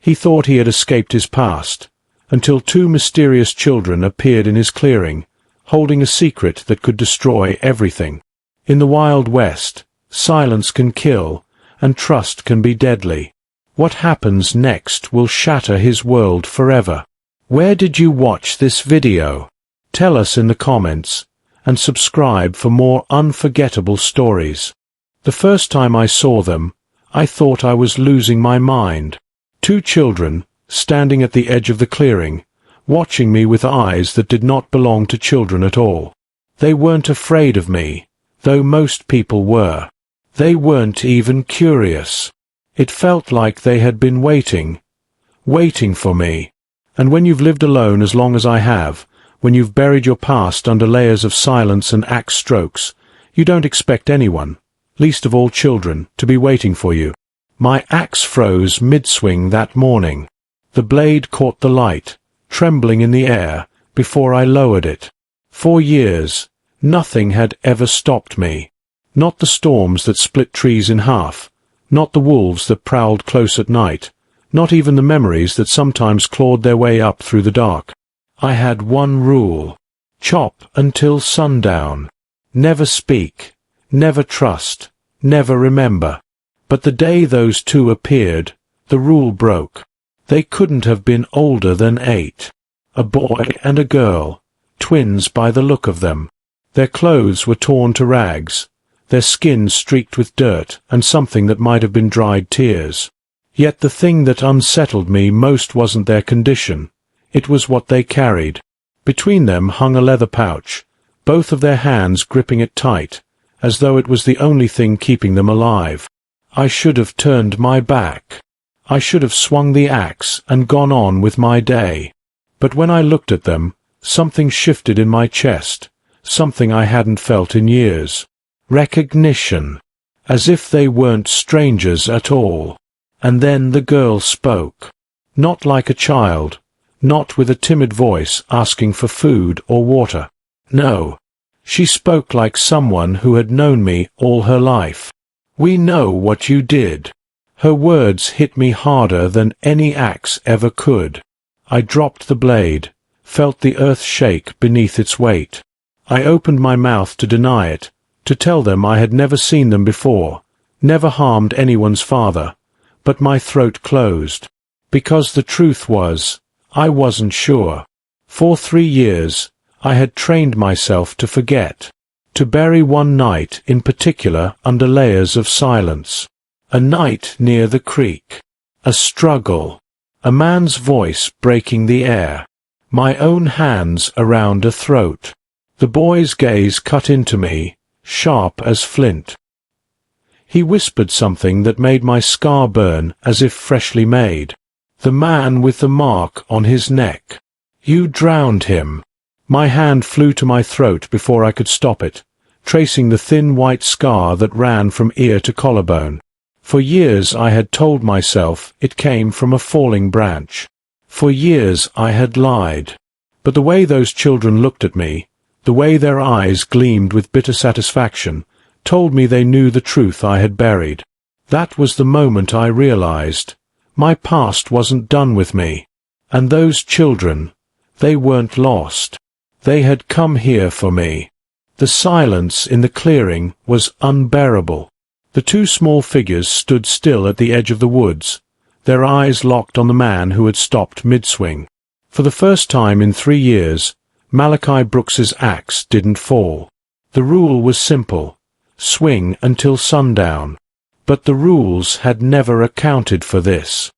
He thought he had escaped his past, until two mysterious children appeared in his clearing, holding a secret that could destroy everything. In the Wild West, silence can kill, and trust can be deadly. What happens next will shatter his world forever. Where did you watch this video? Tell us in the comments, and subscribe for more unforgettable stories. The first time I saw them, I thought I was losing my mind. Two children, standing at the edge of the clearing, watching me with eyes that did not belong to children at all. They weren't afraid of me, though most people were. They weren't even curious. It felt like they had been waiting for me. And when you've lived alone as long as I have, when you've buried your past under layers of silence and axe strokes, you don't expect anyone, least of all children, to be waiting for you. My axe froze mid-swing that morning. The blade caught the light, trembling in the air, before I lowered it. For years, nothing had ever stopped me. Not the storms that split trees in half, not the wolves that prowled close at night, not even the memories that sometimes clawed their way up through the dark. I had one rule: chop until sundown. Never speak, never trust, never remember. But the day those two appeared, the rule broke. They couldn't have been older than 8. A boy and a girl, twins by the look of them. Their clothes were torn to rags, their skin streaked with dirt and something that might have been dried tears. Yet the thing that unsettled me most wasn't their condition. It was what they carried. Between them hung a leather pouch, both of their hands gripping it tight, as though it was the only thing keeping them alive. I should have turned my back. I should have swung the axe and gone on with my day. But when I looked at them, something shifted in my chest, something I hadn't felt in years. Recognition. As if they weren't strangers at all. And then the girl spoke. Not like a child, not with a timid voice asking for food or water. No. She spoke like someone who had known me all her life. "We know what you did." Her words hit me harder than any axe ever could. I dropped the blade, felt the earth shake beneath its weight. I opened my mouth to deny it, to tell them I had never seen them before, never harmed anyone's father, but my throat closed. Because the truth was, I wasn't sure. For 3 years, I had trained myself to forget, to bury one night in particular under layers of silence. A night near the creek. A struggle. A man's voice breaking the air. My own hands around a throat. The boy's gaze cut into me, sharp as flint. He whispered something that made my scar burn as if freshly made. The man with the mark on his neck. "You drowned him." My hand flew to my throat before I could stop it, tracing the thin white scar that ran from ear to collarbone. For years I had told myself it came from a falling branch. For years I had lied. But the way those children looked at me, the way their eyes gleamed with bitter satisfaction, told me they knew the truth I had buried. That was the moment I realized. My past wasn't done with me. And those children, they weren't lost. They had come here for me. The silence in the clearing was unbearable. The two small figures stood still at the edge of the woods, their eyes locked on the man who had stopped mid-swing. For the first time in 3 years, Malachi Brooks's axe didn't fall. The rule was simple: swing until sundown. But the rules had never accounted for this.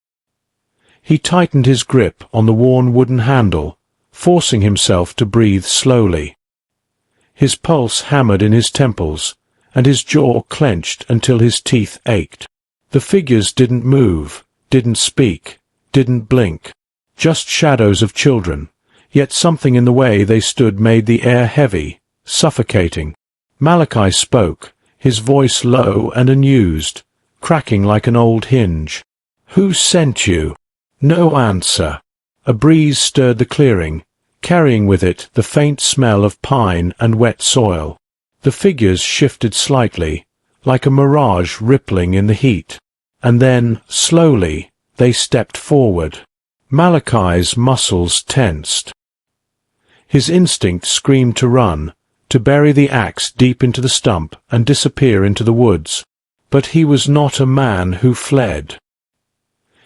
He tightened his grip on the worn wooden handle, forcing himself to breathe slowly. His pulse hammered in his temples, and his jaw clenched until his teeth ached. The figures didn't move, didn't speak, didn't blink. Just shadows of children, yet something in the way they stood made the air heavy, suffocating. Malachi spoke, his voice low and unused, cracking like an old hinge. "Who sent you?" No answer. A breeze stirred the clearing, carrying with it the faint smell of pine and wet soil. The figures shifted slightly, like a mirage rippling in the heat. And then, slowly, They stepped forward. Malachi's muscles tensed. His instinct screamed to run, to bury the axe deep into the stump and disappear into the woods. But he was not a man who fled.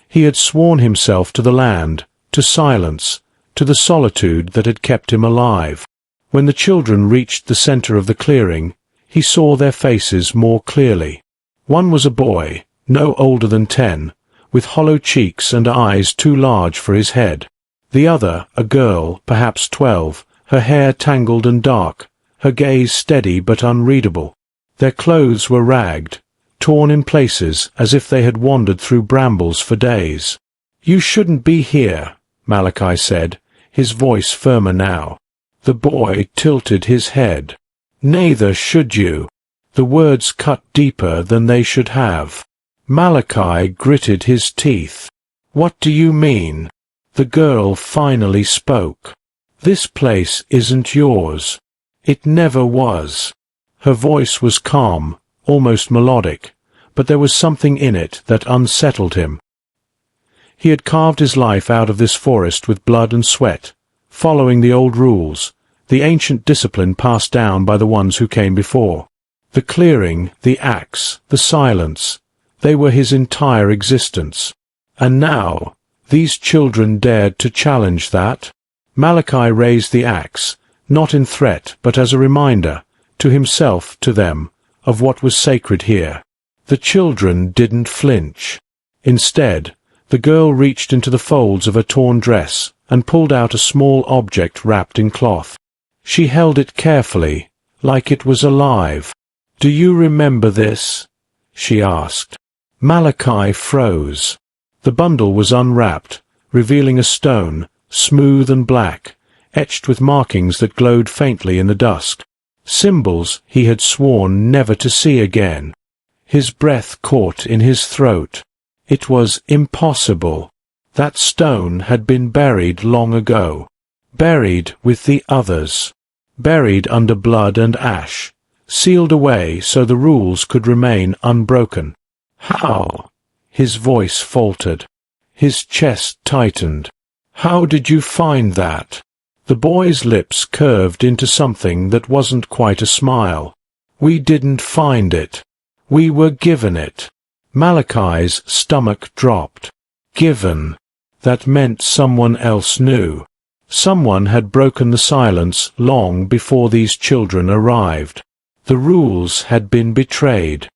He had sworn himself to the land, to silence, to the solitude that had kept him alive. When the children reached the center of the clearing, he saw their faces more clearly. One was a boy, no older than 10, with hollow cheeks and eyes too large for his head. The other, a girl, perhaps 12, her hair tangled and dark, her gaze steady but unreadable. Their clothes were ragged, torn in places as if they had wandered through brambles for days. "You shouldn't be here," Malachi said, his voice firmer now. The boy tilted his head. "Neither should you." The words cut deeper than they should have. Malachi gritted his teeth. "What do you mean?" The girl finally spoke. "This place isn't yours. It never was." Her voice was calm, almost melodic, but there was something in it that unsettled him. He had carved his life out of this forest with blood and sweat, following the old rules, the ancient discipline passed down by the ones who came before. The clearing, the axe, the silence, they were his entire existence. And now, these children dared to challenge that. Malachi raised the axe, not in threat but as a reminder, to himself, to them, of what was sacred here. The children didn't flinch. Instead, the girl reached into the folds of her torn dress and pulled out a small object wrapped in cloth. She held it carefully, like it was alive. "Do you remember this?" she asked. Malachi froze. The bundle was unwrapped, revealing a stone, smooth and black, etched with markings that glowed faintly in the dusk. Symbols he had sworn never to see again. His breath caught in his throat. It was impossible. That stone had been buried long ago. Buried with the others. Buried under blood and ash. Sealed away so the rules could remain unbroken. "How?" His voice faltered. His chest tightened. "How did you find that?" The boy's lips curved into something that wasn't quite a smile. "We didn't find it. We were given it." Malachi's stomach dropped. Given. That meant someone else knew. Someone had broken the silence long before these children arrived. The rules had been betrayed.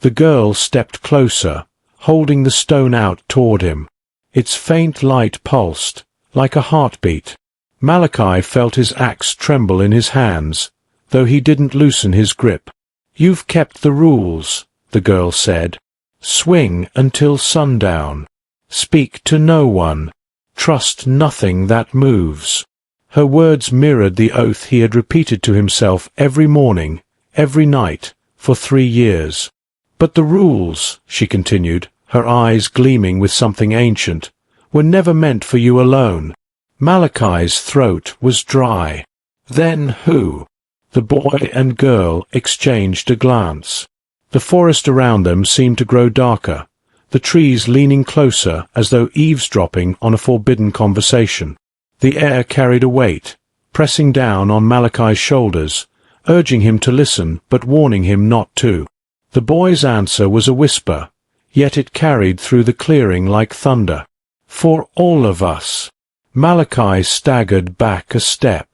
The girl stepped closer, holding the stone out toward him. Its faint light pulsed, like a heartbeat. Malachi felt his axe tremble in his hands, though he didn't loosen his grip. "You've kept the rules," the girl said. "Swing until sundown. Speak to no one. Trust nothing that moves." Her words mirrored the oath he had repeated to himself every morning, every night, for 3 years. "But the rules," she continued, her eyes gleaming with something ancient, "were never meant for you alone." Malachi's throat was dry. "Then who?" The boy and girl exchanged a glance. The forest around them seemed to grow darker, the trees leaning closer as though eavesdropping on a forbidden conversation. The air carried a weight, pressing down on Malachi's shoulders, urging him to listen but warning him not to. The boy's answer was a whisper, yet it carried through the clearing like thunder. "For all of us." Malachi staggered back a step.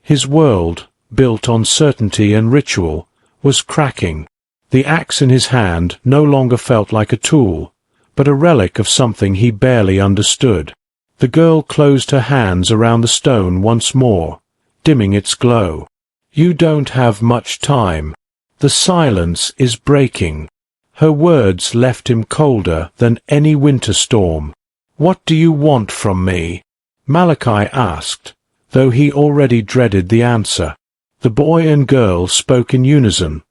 His world, built on certainty and ritual, was cracking. The axe in his hand no longer felt like a tool, but a relic of something he barely understood. The girl closed her hands around the stone once more, dimming its glow. "You don't have much time. The silence is breaking." Her words left him colder than any winter storm. "What do you want from me?" Malachi asked, though he already dreaded the answer. The boy and girl spoke in unison,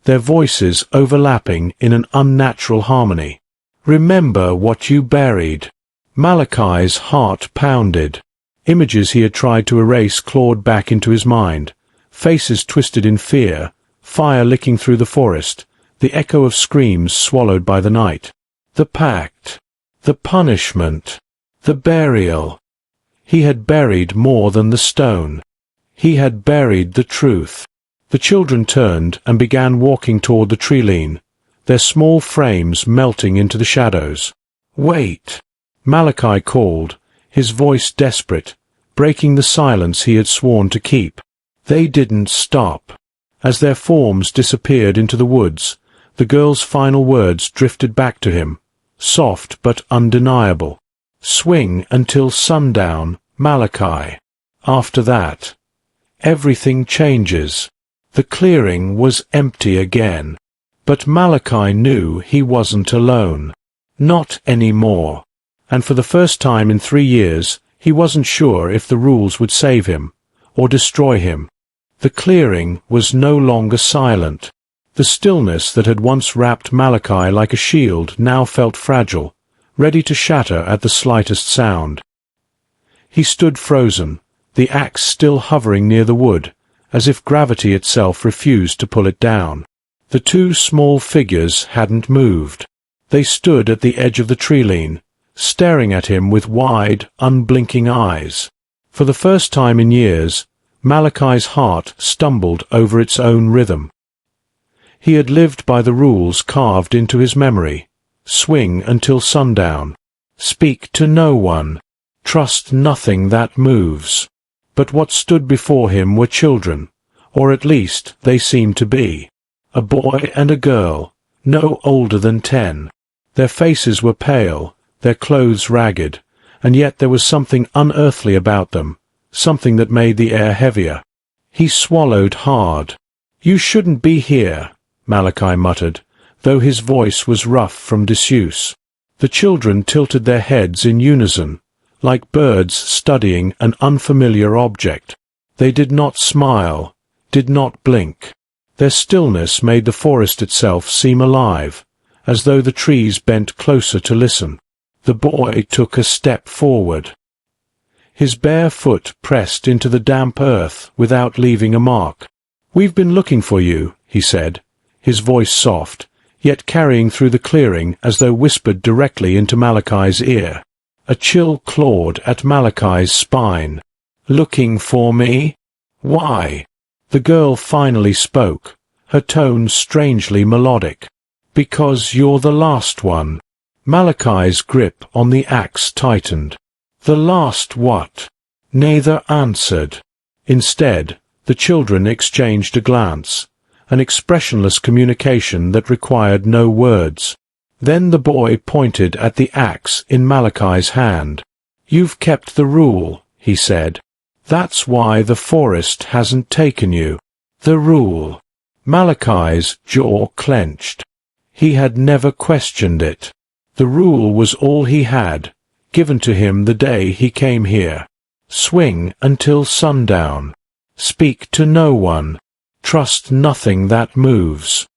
their voices overlapping in an unnatural harmony. "Remember what you buried." Malachi's heart pounded. Images he had tried to erase clawed back into his mind, faces twisted in fear, fire licking through the forest, the echo of screams swallowed by the night. The pact. The punishment. The burial. He had buried more than the stone. He had buried the truth. The children turned and began walking toward the tree-line, their small frames melting into the shadows. "Wait!" Malachi called, his voice desperate, breaking the silence he had sworn to keep. They didn't stop. As their forms disappeared into the woods, the girl's final words drifted back to him, soft but undeniable. "Swing until sundown, Malachi. After that, everything changes." The clearing was empty again. But Malachi knew he wasn't alone. Not anymore. And for the first time in 3 years, he wasn't sure if the rules would save him, or destroy him. The clearing was no longer silent. The stillness that had once wrapped Malachi like a shield now felt fragile, ready to shatter at the slightest sound. He stood frozen, the axe still hovering near the wood, as if gravity itself refused to pull it down. The two small figures hadn't moved. They stood at the edge of the tree-line, staring at him with wide, unblinking eyes. For the first time in years, Malachi's heart stumbled over its own rhythm. He had lived by the rules carved into his memory. Swing until sundown. Speak to no one. Trust nothing that moves. But what stood before him were children, or at least they seemed to be. A boy and a girl, no older than 10. Their faces were pale, their clothes ragged, and yet there was something unearthly about them, something that made the air heavier. He swallowed hard. "You shouldn't be here," Malachi muttered, though his voice was rough from disuse. The children tilted their heads in unison, like birds studying an unfamiliar object. They did not smile, did not blink. Their stillness made the forest itself seem alive, as though the trees bent closer to listen. The boy took a step forward. His bare foot pressed into the damp earth without leaving a mark. "We've been looking for you," he said, his voice soft, yet carrying through the clearing as though whispered directly into Malachi's ear. A chill clawed at Malachi's spine. "Looking for me? Why?" The girl finally spoke, her tone strangely melodic. "Because you're the last one." Malachi's grip on the axe tightened. "The last what?" Neither answered. Instead, the children exchanged a glance, an expressionless communication that required no words. Then the boy pointed at the axe in Malachi's hand. "You've kept the rule," he said. "That's why the forest hasn't taken you. The rule." Malachi's jaw clenched. He had never questioned it. The rule was all he had, given to him the day he came here. Swing until sundown. Speak to no one. Trust nothing that moves.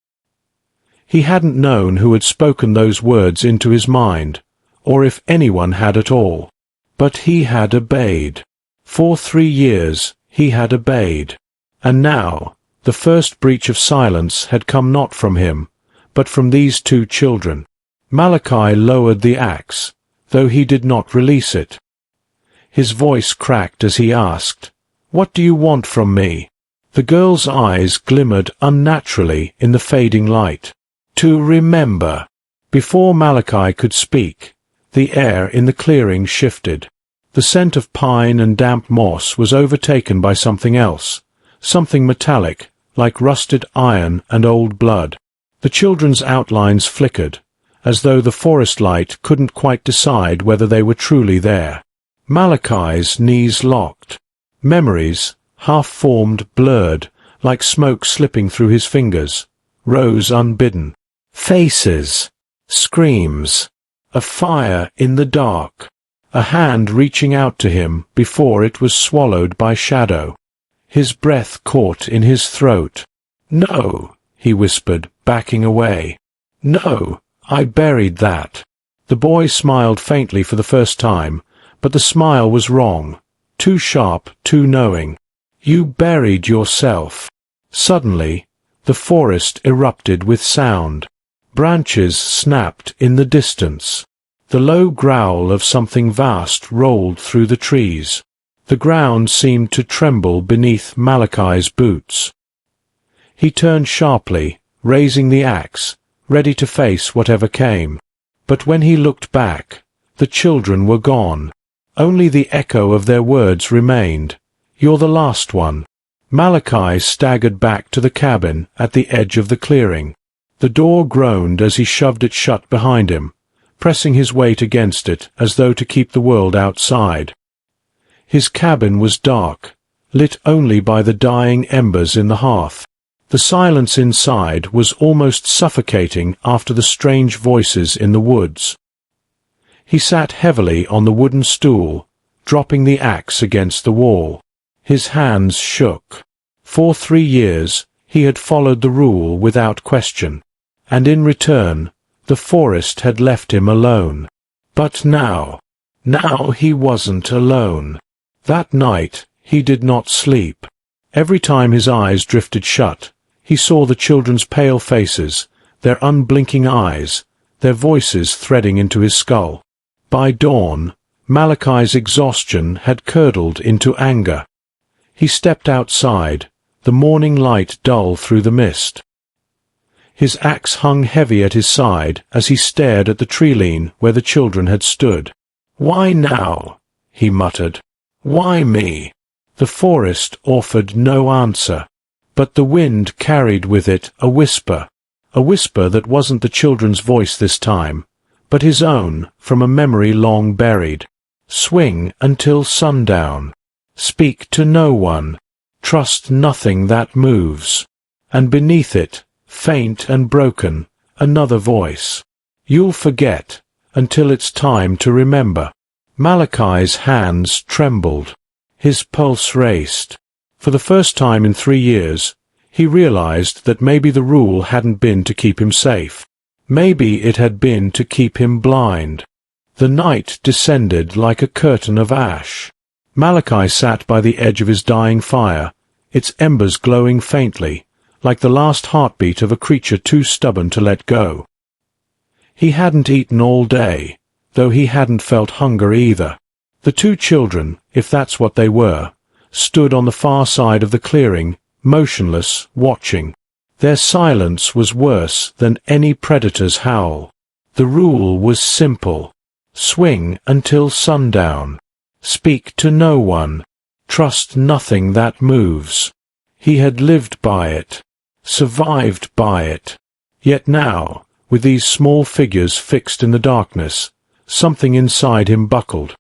He hadn't known who had spoken those words into his mind, or if anyone had at all. But he had obeyed. For 3 years he had obeyed. And now, the first breach of silence had come not from him, but from these two children. Malachi lowered the axe, though he did not release it. His voice cracked as he asked, "What do you want from me?" The girl's eyes glimmered unnaturally in the fading light. "To remember." Before Malachi could speak, the air in the clearing shifted. The scent of pine and damp moss was overtaken by something else, something metallic, like rusted iron and old blood. The children's outlines flickered, as though the forest light couldn't quite decide whether they were truly there. Malachi's knees locked. Memories, half-formed, blurred, like smoke slipping through his fingers, rose unbidden. Faces. Screams. A fire in the dark. A hand reaching out to him before it was swallowed by shadow. His breath caught in his throat. "No," he whispered, backing away. "No, I buried that." The boy smiled faintly for the first time, but the smile was wrong, too sharp, too knowing. "You buried yourself." Suddenly, the forest erupted with sound. Branches snapped in the distance. The low growl of something vast rolled through the trees. The ground seemed to tremble beneath Malachi's boots. He turned sharply, raising the axe, ready to face whatever came. But when he looked back, the children were gone. Only the echo of their words remained. "You're the last one." Malachi staggered back to the cabin at the edge of the clearing. The door groaned as he shoved it shut behind him, pressing his weight against it as though to keep the world outside. His cabin was dark, lit only by the dying embers in the hearth. The silence inside was almost suffocating after the strange voices in the woods. He sat heavily on the wooden stool, dropping the axe against the wall. His hands shook. For 3 years he had followed the rule without question, and in return the forest had left him alone. But now he wasn't alone. That night he did not sleep. Every time his eyes drifted shut, he saw the children's pale faces, their unblinking eyes, their voices threading into his skull. By dawn, Malachi's exhaustion had curdled into anger. He stepped outside, the morning light dull through the mist. His axe hung heavy at his side as he stared at the tree-lean where the children had stood. "Why now?" he muttered. "Why me?" The forest offered no answer, but the wind carried with it a whisper that wasn't the children's voice this time, but his own from a memory long buried. "Swing until sundown. Speak to no one. Trust nothing that moves." And beneath it, faint and broken, another voice. "You'll forget, until it's time to remember." Malachi's hands trembled. His pulse raced. For the first time in 3 years, he realized that maybe the rule hadn't been to keep him safe. Maybe it had been to keep him blind. The night descended like a curtain of ash. Malachi sat by the edge of his dying fire, its embers glowing faintly, like the last heartbeat of a creature too stubborn to let go. He hadn't eaten all day, though he hadn't felt hunger either. The 2 children, if that's what they were, stood on the far side of the clearing, motionless, watching. Their silence was worse than any predator's howl. The rule was simple. Swing until sundown. Speak to no one. Trust nothing that moves. He had lived by it, survived by it. Yet now, with these small figures fixed in the darkness, something inside him buckled.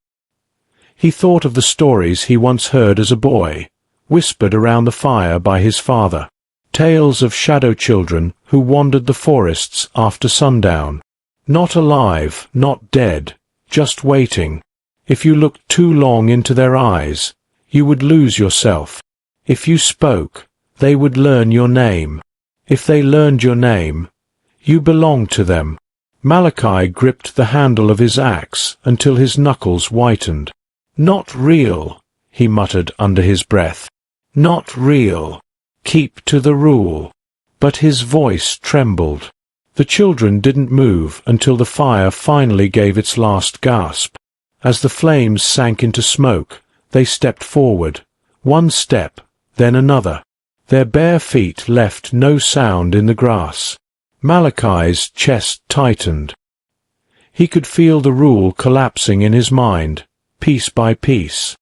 He thought of the stories he once heard as a boy, whispered around the fire by his father. Tales of shadow children who wandered the forests after sundown. Not alive, not dead, just waiting. If you looked too long into their eyes, you would lose yourself. If you spoke, they would learn your name. If they learned your name, you belonged to them. Malachi gripped the handle of his axe until his knuckles whitened. "Not real," he muttered under his breath. "Not real. Keep to the rule." But his voice trembled. The children didn't move until the fire finally gave its last gasp. As the flames sank into smoke, they stepped forward. One step, then another. Their bare feet left no sound in the grass. Malachi's chest tightened. He could feel the rule collapsing in his mind, piece by piece.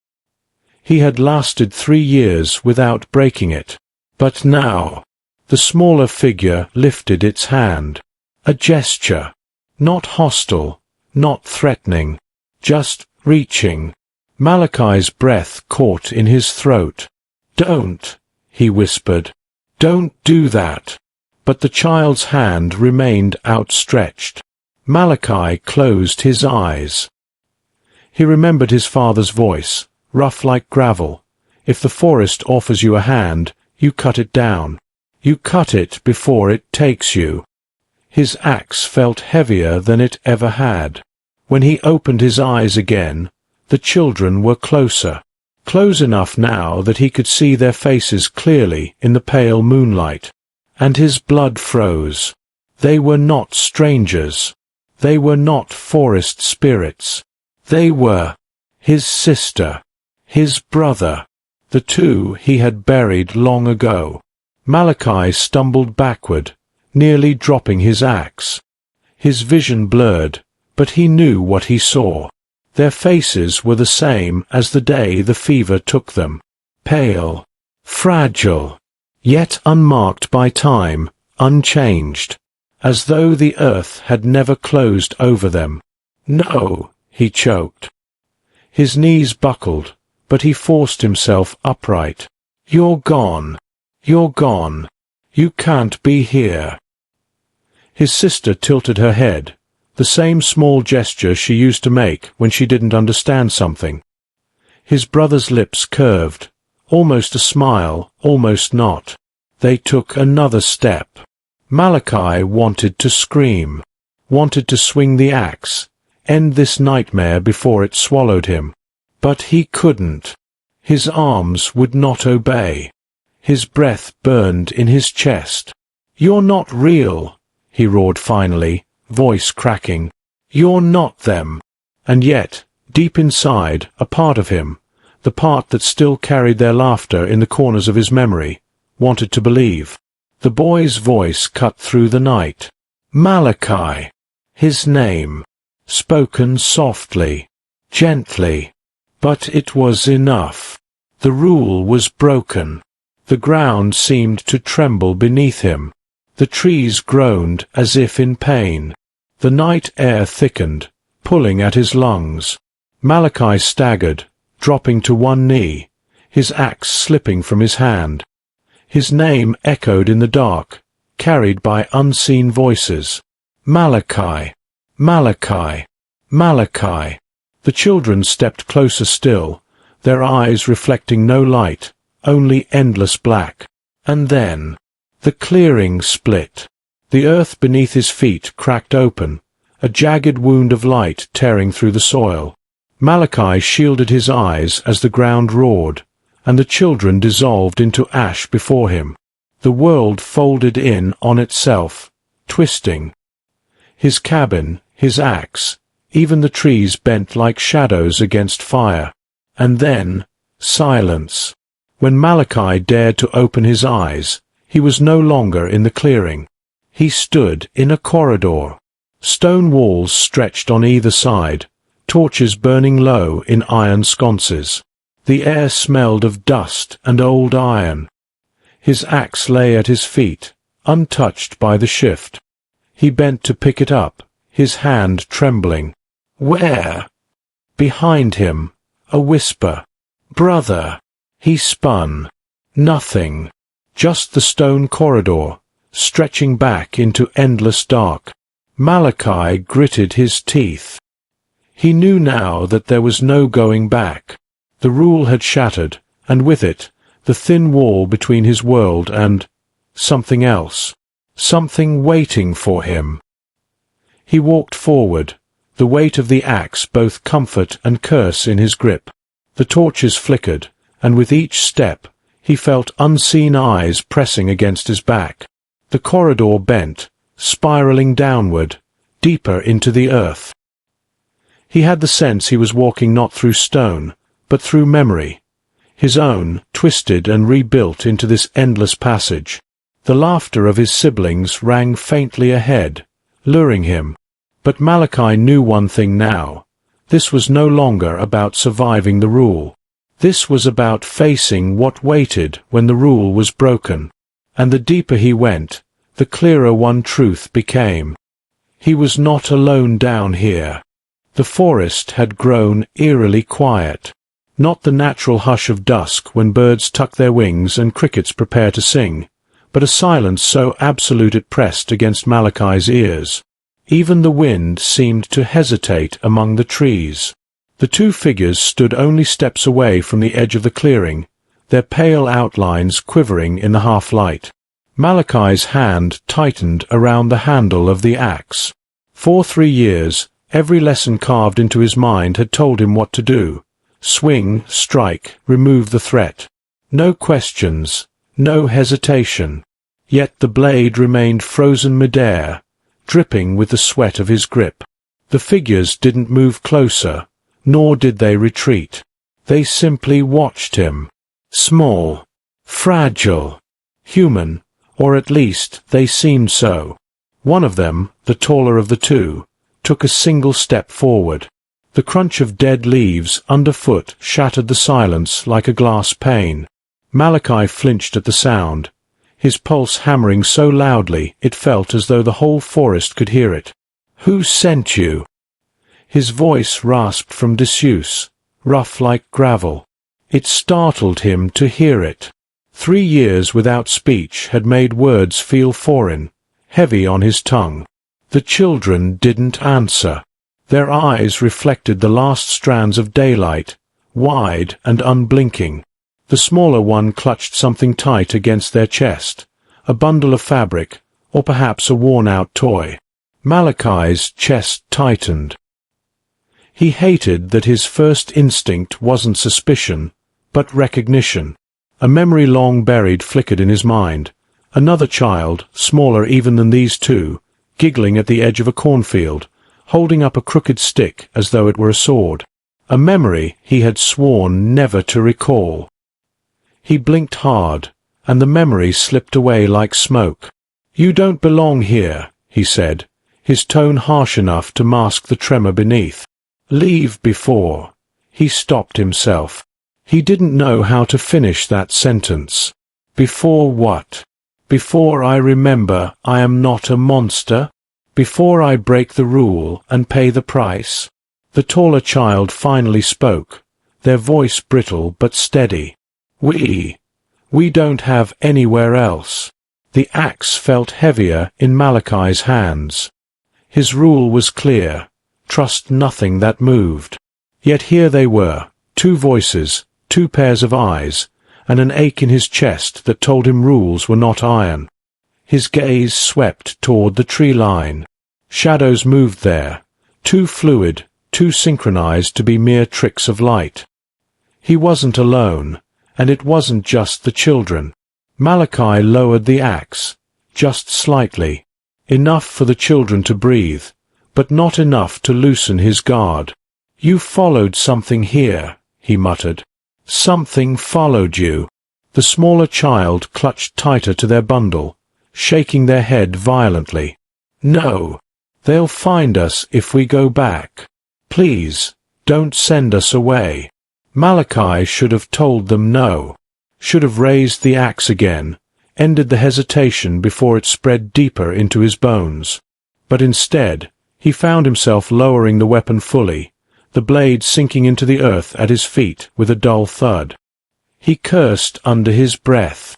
He had lasted 3 years without breaking it. But now, the smaller figure lifted its hand. A gesture. Not hostile, not threatening, just reaching. Malachi's breath caught in his throat. "Don't," he whispered. "Don't do that." But the child's hand remained outstretched. Malachi closed his eyes. He remembered his father's voice, rough like gravel. "If the forest offers you a hand, you cut it down. You cut it before it takes you." His axe felt heavier than it ever had. When he opened his eyes again, the children were closer. Close enough now that he could see their faces clearly in the pale moonlight. And his blood froze. They were not strangers. They were not forest spirits. They were his sister, his brother, the two he had buried long ago. Malachi stumbled backward, nearly dropping his axe. His vision blurred, but he knew what he saw. Their faces were the same as the day the fever took them. Pale, fragile, yet unmarked by time, unchanged, as though the earth had never closed over them. "No," he choked. His knees buckled, but he forced himself upright. "You're gone. You're gone. You can't be here." His sister tilted her head, the same small gesture she used to make when she didn't understand something. His brother's lips curved, almost a smile, almost not. They took another step. Malachi wanted to scream, wanted to swing the axe, end this nightmare before it swallowed him. But he couldn't. His arms would not obey. His breath burned in his chest. "You're not real," he roared finally, voice cracking. "You're not them." And yet, deep inside, a part of him, the part that still carried their laughter in the corners of his memory, wanted to believe. The boy's voice cut through the night. Malachi. His name. Spoken softly, gently. But it was enough. The rule was broken. The ground seemed to tremble beneath him. The trees groaned as if in pain. The night air thickened, pulling at his lungs. Malachi staggered, dropping to one knee, his axe slipping from his hand. His name echoed in the dark, carried by unseen voices. Malachi, Malachi, Malachi. The children stepped closer still, their eyes reflecting no light, only endless black. And then the clearing split. The earth beneath his feet cracked open, a jagged wound of light tearing through the soil. Malachi shielded his eyes as the ground roared, and the children dissolved into ash before him. The world folded in on itself, twisting. His cabin, his axe, even the trees bent like shadows against fire. And then, silence. When Malachi dared to open his eyes, he was no longer in the clearing. He stood in a corridor. Stone walls stretched on either side, torches burning low in iron sconces. The air smelled of dust and old iron. His axe lay at his feet, untouched by the shift. He bent to pick it up, his hand trembling. Where? Behind him, a whisper. Brother. He spun. Nothing. Just the stone corridor, stretching back into endless dark. Malachi gritted his teeth. He knew now that there was no going back. The rule had shattered, and with it, the thin wall between his world and something else. Something waiting for him. He walked forward, the weight of the axe both comfort and curse in his grip. The torches flickered, and with each step, he felt unseen eyes pressing against his back. The corridor bent, spiraling downward, deeper into the earth. He had the sense he was walking not through stone, but through memory, his own, twisted and rebuilt into this endless passage. The laughter of his siblings rang faintly ahead, luring him. But Malachi knew one thing now. This was no longer about surviving the rule. This was about facing what waited when the rule was broken. And the deeper he went, the clearer one truth became. He was not alone down here. The forest had grown eerily quiet. Not the natural hush of dusk when birds tuck their wings and crickets prepare to sing, but a silence so absolute it pressed against Malachi's ears. Even the wind seemed to hesitate among the trees. The two figures stood only steps away from the edge of the clearing, their pale outlines quivering in the half-light. Malachi's hand tightened around the handle of the axe. For 3 years, every lesson carved into his mind had told him what to do. Swing, strike, remove the threat. No questions, no hesitation. Yet the blade remained frozen midair, dripping with the sweat of his grip. The figures didn't move closer, nor did they retreat. They simply watched him. Small, fragile, human, or at least they seemed so. One of them, the taller of the two, took a single step forward. The crunch of dead leaves underfoot shattered the silence like a glass pane. Malachi flinched at the sound, his pulse hammering so loudly it felt as though the whole forest could hear it. "Who sent you?" His voice rasped from disuse, rough like gravel. It startled him to hear it. 3 years without speech had made words feel foreign, heavy on his tongue. The children didn't answer. Their eyes reflected the last strands of daylight, wide and unblinking. The smaller one clutched something tight against their chest, a bundle of fabric, or perhaps a worn-out toy. Malachi's chest tightened. He hated that his first instinct wasn't suspicion, but recognition. A memory long buried flickered in his mind. Another child, smaller even than these two, giggling at the edge of a cornfield, holding up a crooked stick as though it were a sword. A memory he had sworn never to recall. He blinked hard, and the memory slipped away like smoke. "You don't belong here," he said, his tone harsh enough to mask the tremor beneath. "Leave before." He stopped himself. He didn't know how to finish that sentence. Before what? Before I remember I am not a monster? Before I break the rule and pay the price? The taller child finally spoke, their voice brittle but steady. We don't have anywhere else." The axe felt heavier in Malachi's hands. His rule was clear: trust nothing that moved. Yet here they were, two voices, two pairs of eyes, and an ache in his chest that told him rules were not iron. His gaze swept toward the tree line. Shadows moved there, too fluid, too synchronized to be mere tricks of light. He wasn't alone, and it wasn't just the children. Malachi lowered the axe, just slightly, enough for the children to breathe, but not enough to loosen his guard. "You followed something here," he muttered. "Something followed you." The smaller child clutched tighter to their bundle, shaking their head violently. "No. They'll find us if we go back. Please, don't send us away." Malachi should have told them no, should have raised the axe again, ended the hesitation before it spread deeper into his bones. But instead, he found himself lowering the weapon fully, the blade sinking into the earth at his feet with a dull thud. He cursed under his breath.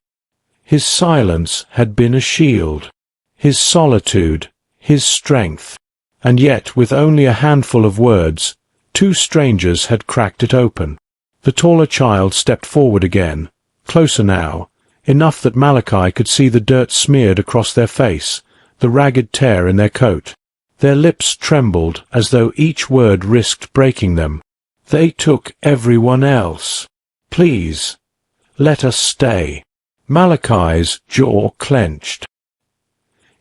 His silence had been a shield, his solitude, his strength, and yet with only a handful of words, two strangers had cracked it open. The taller child stepped forward again, closer now, enough that Malachi could see the dirt smeared across their face, the ragged tear in their coat. Their lips trembled as though each word risked breaking them. "They took everyone else. Please, let us stay." Malachi's jaw clenched.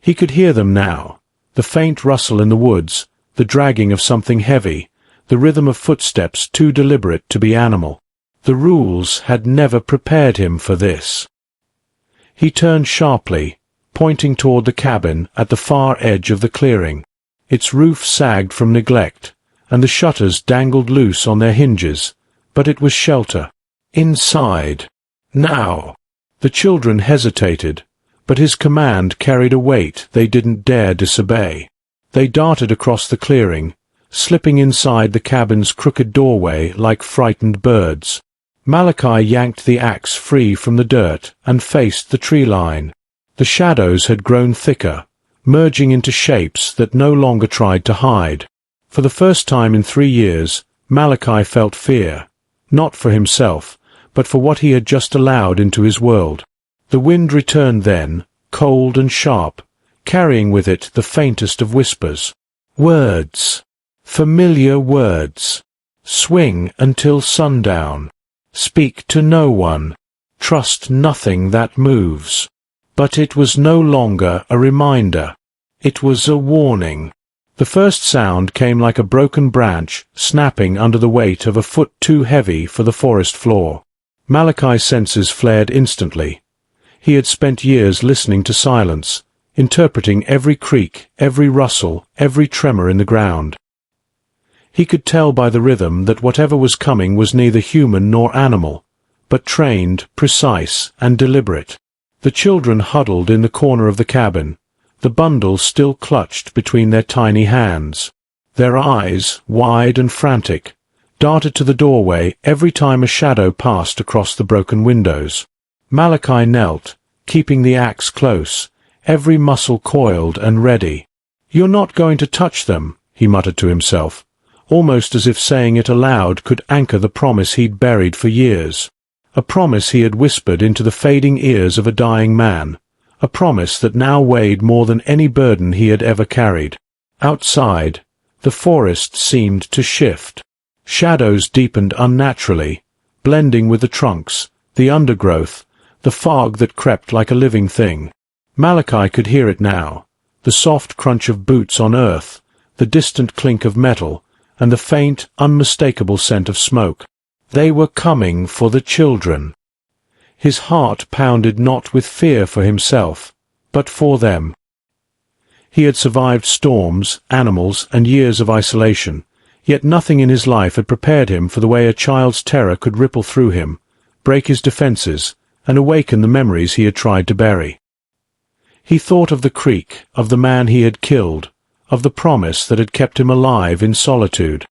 He could hear them now, the faint rustle in the woods, the dragging of something heavy, the rhythm of footsteps too deliberate to be animal. The rules had never prepared him for this. He turned sharply, pointing toward the cabin at the far edge of the clearing. Its roof sagged from neglect, and the shutters dangled loose on their hinges, but it was shelter. Inside. Now. The children hesitated, but his command carried a weight they didn't dare disobey. They darted across the clearing, slipping inside the cabin's crooked doorway like frightened birds. Malachi yanked the axe free from the dirt and faced the tree line. The shadows had grown thicker, merging into shapes that no longer tried to hide. For the first time in 3 years, Malachi felt fear, not for himself, but for what he had just allowed into his world. The wind returned then, cold and sharp, carrying with it the faintest of whispers. Words. Familiar words. Swing until sundown. Speak to no one. Trust nothing that moves. But it was no longer a reminder. It was a warning. The first sound came like a broken branch, snapping under the weight of a foot too heavy for the forest floor. Malachi's senses flared instantly. He had spent years listening to silence, interpreting every creak, every rustle, every tremor in the ground. He could tell by the rhythm that whatever was coming was neither human nor animal, but trained, precise, and deliberate. The children huddled in the corner of the cabin, the bundle still clutched between their tiny hands. Their eyes, wide and frantic, darted to the doorway every time a shadow passed across the broken windows. Malachi knelt, keeping the axe close, every muscle coiled and ready. "You're not going to touch them," he muttered to himself, almost as if saying it aloud could anchor the promise he'd buried for years. A promise he had whispered into the fading ears of a dying man. A promise that now weighed more than any burden he had ever carried. Outside, the forest seemed to shift. Shadows deepened unnaturally, blending with the trunks, the undergrowth, the fog that crept like a living thing. Malachi could hear it now, the soft crunch of boots on earth, the distant clink of metal, and the faint, unmistakable scent of smoke. They were coming for the children. His heart pounded not with fear for himself, but for them. He had survived storms, animals, and years of isolation, yet nothing in his life had prepared him for the way a child's terror could ripple through him, break his defenses, and awaken the memories he had tried to bury. He thought of the creek, of the man he had killed, of the promise that had kept him alive in solitude.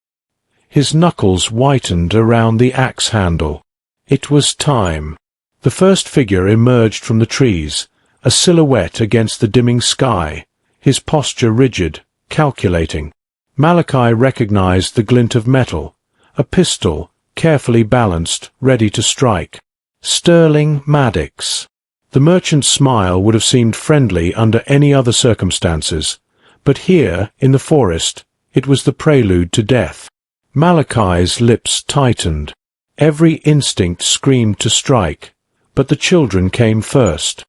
His knuckles whitened around the axe handle. It was time. The first figure emerged from the trees, a silhouette against the dimming sky, his posture rigid, calculating. Malachi recognized the glint of metal, a pistol, carefully balanced, ready to strike. Sterling Maddox. The merchant's smile would have seemed friendly under any other circumstances, but here, in the forest, it was the prelude to death. Malachi's lips tightened. Every instinct screamed to strike, but the children came first.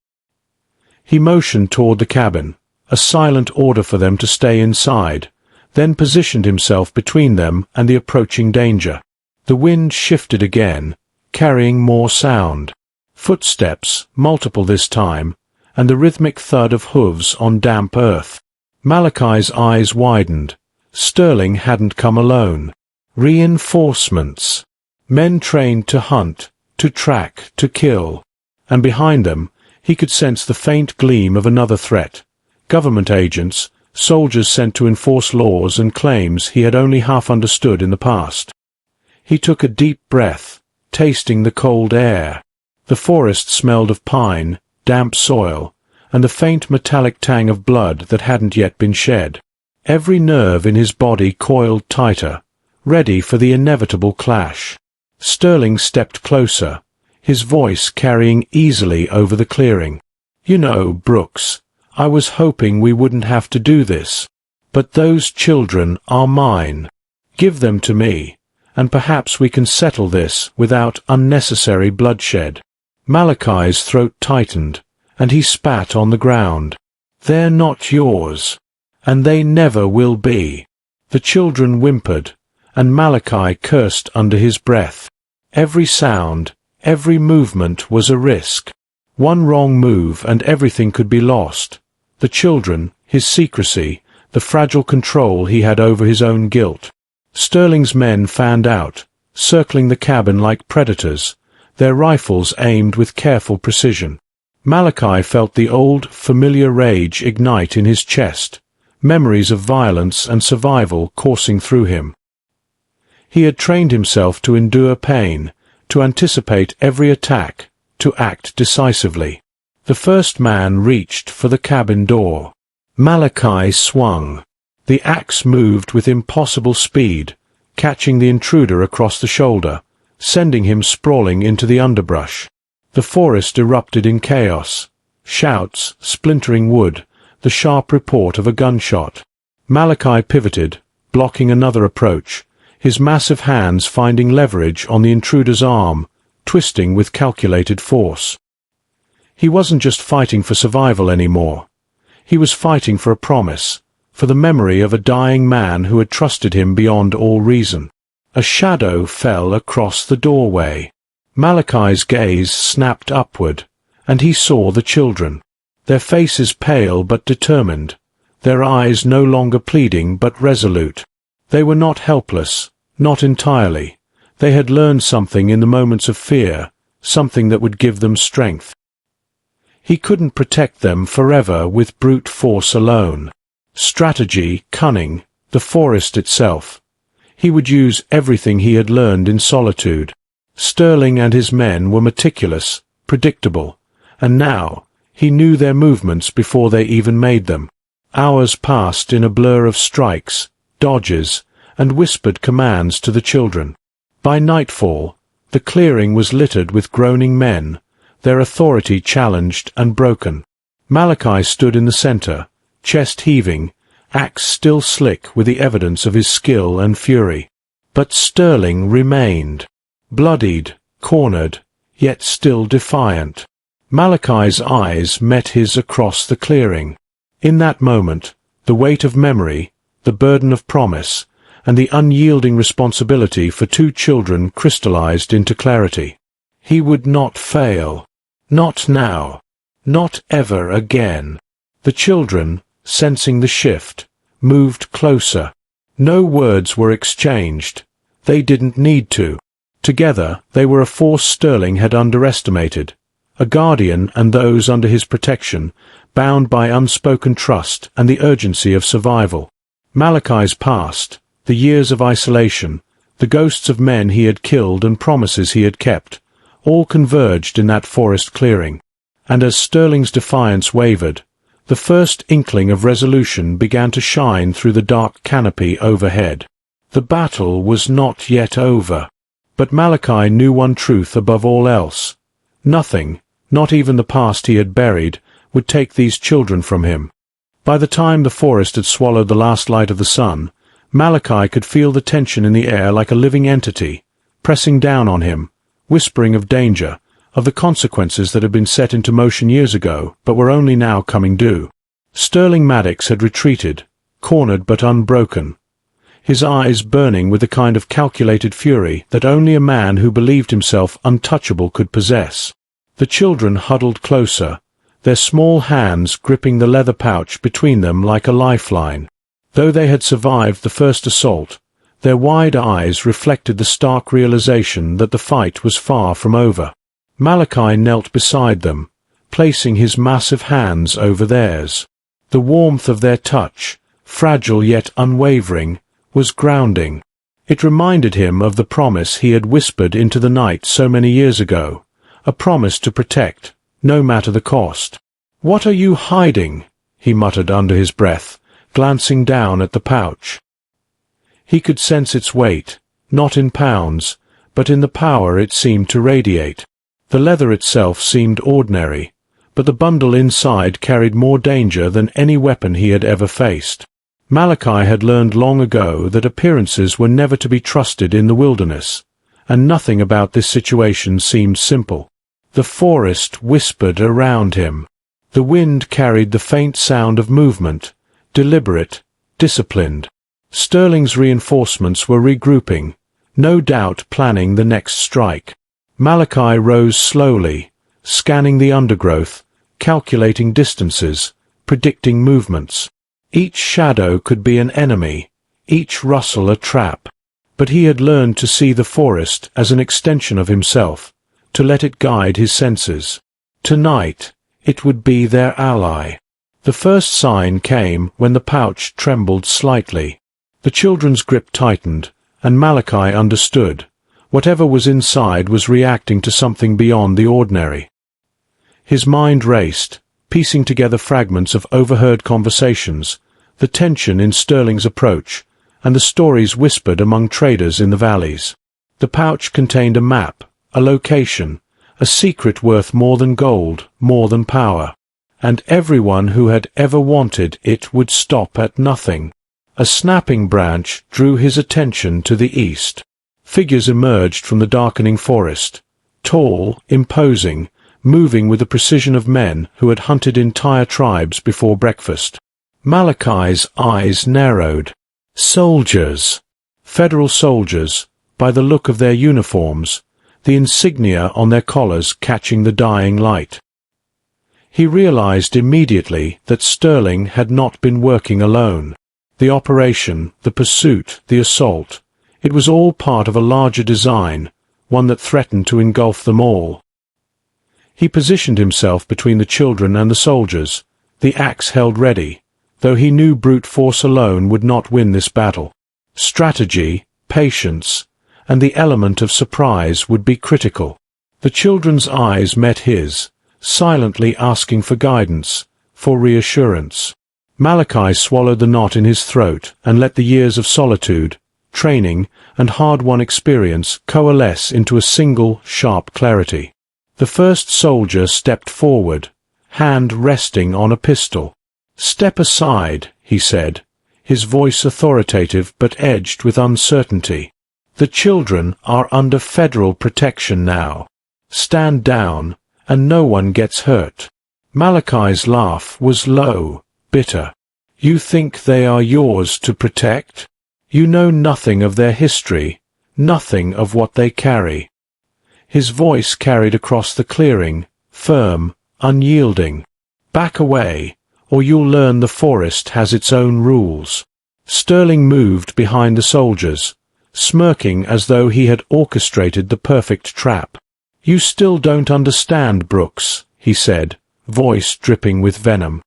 He motioned toward the cabin, a silent order for them to stay inside, then positioned himself between them and the approaching danger. The wind shifted again, carrying more sound. Footsteps, multiple this time, and the rhythmic thud of hooves on damp earth. Malachi's eyes widened. Sterling hadn't come alone. Reinforcements. Men trained to hunt, to track, to kill. And behind them, he could sense the faint gleam of another threat. Government agents, soldiers sent to enforce laws and claims he had only half understood in the past. He took a deep breath, tasting the cold air. The forest smelled of pine, damp soil, and the faint metallic tang of blood that hadn't yet been shed. Every nerve in his body coiled tighter, ready for the inevitable clash. Sterling stepped closer, his voice carrying easily over the clearing. "You know, Brooks, I was hoping we wouldn't have to do this. But those children are mine. Give them to me, and perhaps we can settle this without unnecessary bloodshed." Malachi's throat tightened, and he spat on the ground. "They're not yours, and they never will be." The children whimpered, and Malachi cursed under his breath. Every sound, every movement was a risk. One wrong move and everything could be lost. The children, his secrecy, the fragile control he had over his own guilt. Sterling's men fanned out, circling the cabin like predators, their rifles aimed with careful precision. Malachi felt the old, familiar rage ignite in his chest, memories of violence and survival coursing through him. He had trained himself to endure pain, to anticipate every attack, to act decisively. The first man reached for the cabin door. Malachi swung. The axe moved with impossible speed, catching the intruder across the shoulder, sending him sprawling into the underbrush. The forest erupted in chaos. Shouts, splintering wood, the sharp report of a gunshot. Malachi pivoted, blocking another approach, his massive hands finding leverage on the intruder's arm, twisting with calculated force. He wasn't just fighting for survival anymore. He was fighting for a promise, for the memory of a dying man who had trusted him beyond all reason. A shadow fell across the doorway. Malachi's gaze snapped upward, and he saw the children. Their faces pale but determined, their eyes no longer pleading but resolute. They were not helpless, not entirely. They had learned something in the moments of fear, something that would give them strength. He couldn't protect them forever with brute force alone. Strategy, cunning, the forest itself. He would use everything he had learned in solitude. Sterling and his men were meticulous, predictable, and now he knew their movements before they even made them. Hours passed in a blur of strikes, dodges, and whispered commands to the children. By nightfall, the clearing was littered with groaning men, their authority challenged and broken. Malachi stood in the center, chest heaving, axe still slick with the evidence of his skill and fury. But Sterling remained, bloodied, cornered, yet still defiant. Malachi's eyes met his across the clearing. In that moment, the weight of memory, the burden of promise, and the unyielding responsibility for two children crystallized into clarity. He would not fail. Not now. Not ever again. The children, sensing the shift, moved closer. No words were exchanged. They didn't need to. Together, they were a force Sterling had underestimated. A guardian and those under his protection, bound by unspoken trust and the urgency of survival. Malachi's past, the years of isolation, the ghosts of men he had killed and promises he had kept, all converged in that forest clearing. And as Sterling's defiance wavered, the first inkling of resolution began to shine through the dark canopy overhead. The battle was not yet over. But Malachi knew one truth above all else. Nothing, not even the past he had buried, would take these children from him. By the time the forest had swallowed the last light of the sun, Malachi could feel the tension in the air like a living entity, pressing down on him, whispering of danger, of the consequences that had been set into motion years ago, but were only now coming due. Sterling Maddox had retreated, cornered but unbroken, his eyes burning with the kind of calculated fury that only a man who believed himself untouchable could possess. The children huddled closer, their small hands gripping the leather pouch between them like a lifeline. Though they had survived the first assault, their wide eyes reflected the stark realization that the fight was far from over. Malachi knelt beside them, placing his massive hands over theirs. The warmth of their touch, fragile yet unwavering, was grounding. It reminded him of the promise he had whispered into the night so many years ago, a promise to protect, no matter the cost. "What are you hiding?" he muttered under his breath, glancing down at the pouch. He could sense its weight, not in pounds, but in the power it seemed to radiate. The leather itself seemed ordinary, but the bundle inside carried more danger than any weapon he had ever faced. Malachi had learned long ago that appearances were never to be trusted in the wilderness, and nothing about this situation seemed simple. The forest whispered around him. The wind carried the faint sound of movement, deliberate, disciplined. Sterling's reinforcements were regrouping, no doubt planning the next strike. Malachi rose slowly, scanning the undergrowth, calculating distances, predicting movements. Each shadow could be an enemy, each rustle a trap. But he had learned to see the forest as an extension of himself, to let it guide his senses. Tonight, it would be their ally. The first sign came when the pouch trembled slightly. The children's grip tightened, and Malachi understood. Whatever was inside was reacting to something beyond the ordinary. His mind raced, piecing together fragments of overheard conversations, the tension in Sterling's approach, and the stories whispered among traders in the valleys. The pouch contained a map, a location, a secret worth more than gold, more than power. And everyone who had ever wanted it would stop at nothing. A snapping branch drew his attention to the east. Figures emerged from the darkening forest, tall, imposing, moving with the precision of men who had hunted entire tribes before breakfast. Malachi's eyes narrowed. Soldiers. Federal soldiers, by the look of their uniforms, the insignia on their collars catching the dying light. He realized immediately that Sterling had not been working alone. The operation, the pursuit, the assault, it was all part of a larger design, one that threatened to engulf them all. He positioned himself between the children and the soldiers, the axe held ready, though he knew brute force alone would not win this battle. Strategy, patience, and the element of surprise would be critical. The children's eyes met his, silently asking for guidance, for reassurance. Malachi swallowed the knot in his throat and let the years of solitude, training, and hard-won experience coalesce into a single, sharp clarity. The first soldier stepped forward, hand resting on a pistol. "Step aside," he said, his voice authoritative but edged with uncertainty. "The children are under federal protection now. Stand down, and no one gets hurt." Malachi's laugh was low, bitter. "You think they are yours to protect? You know nothing of their history, nothing of what they carry." His voice carried across the clearing, firm, unyielding. "Back away, or you'll learn the forest has its own rules." Sterling moved behind the soldiers, smirking as though he had orchestrated the perfect trap. "You still don't understand, Brooks," he said, voice dripping with venom.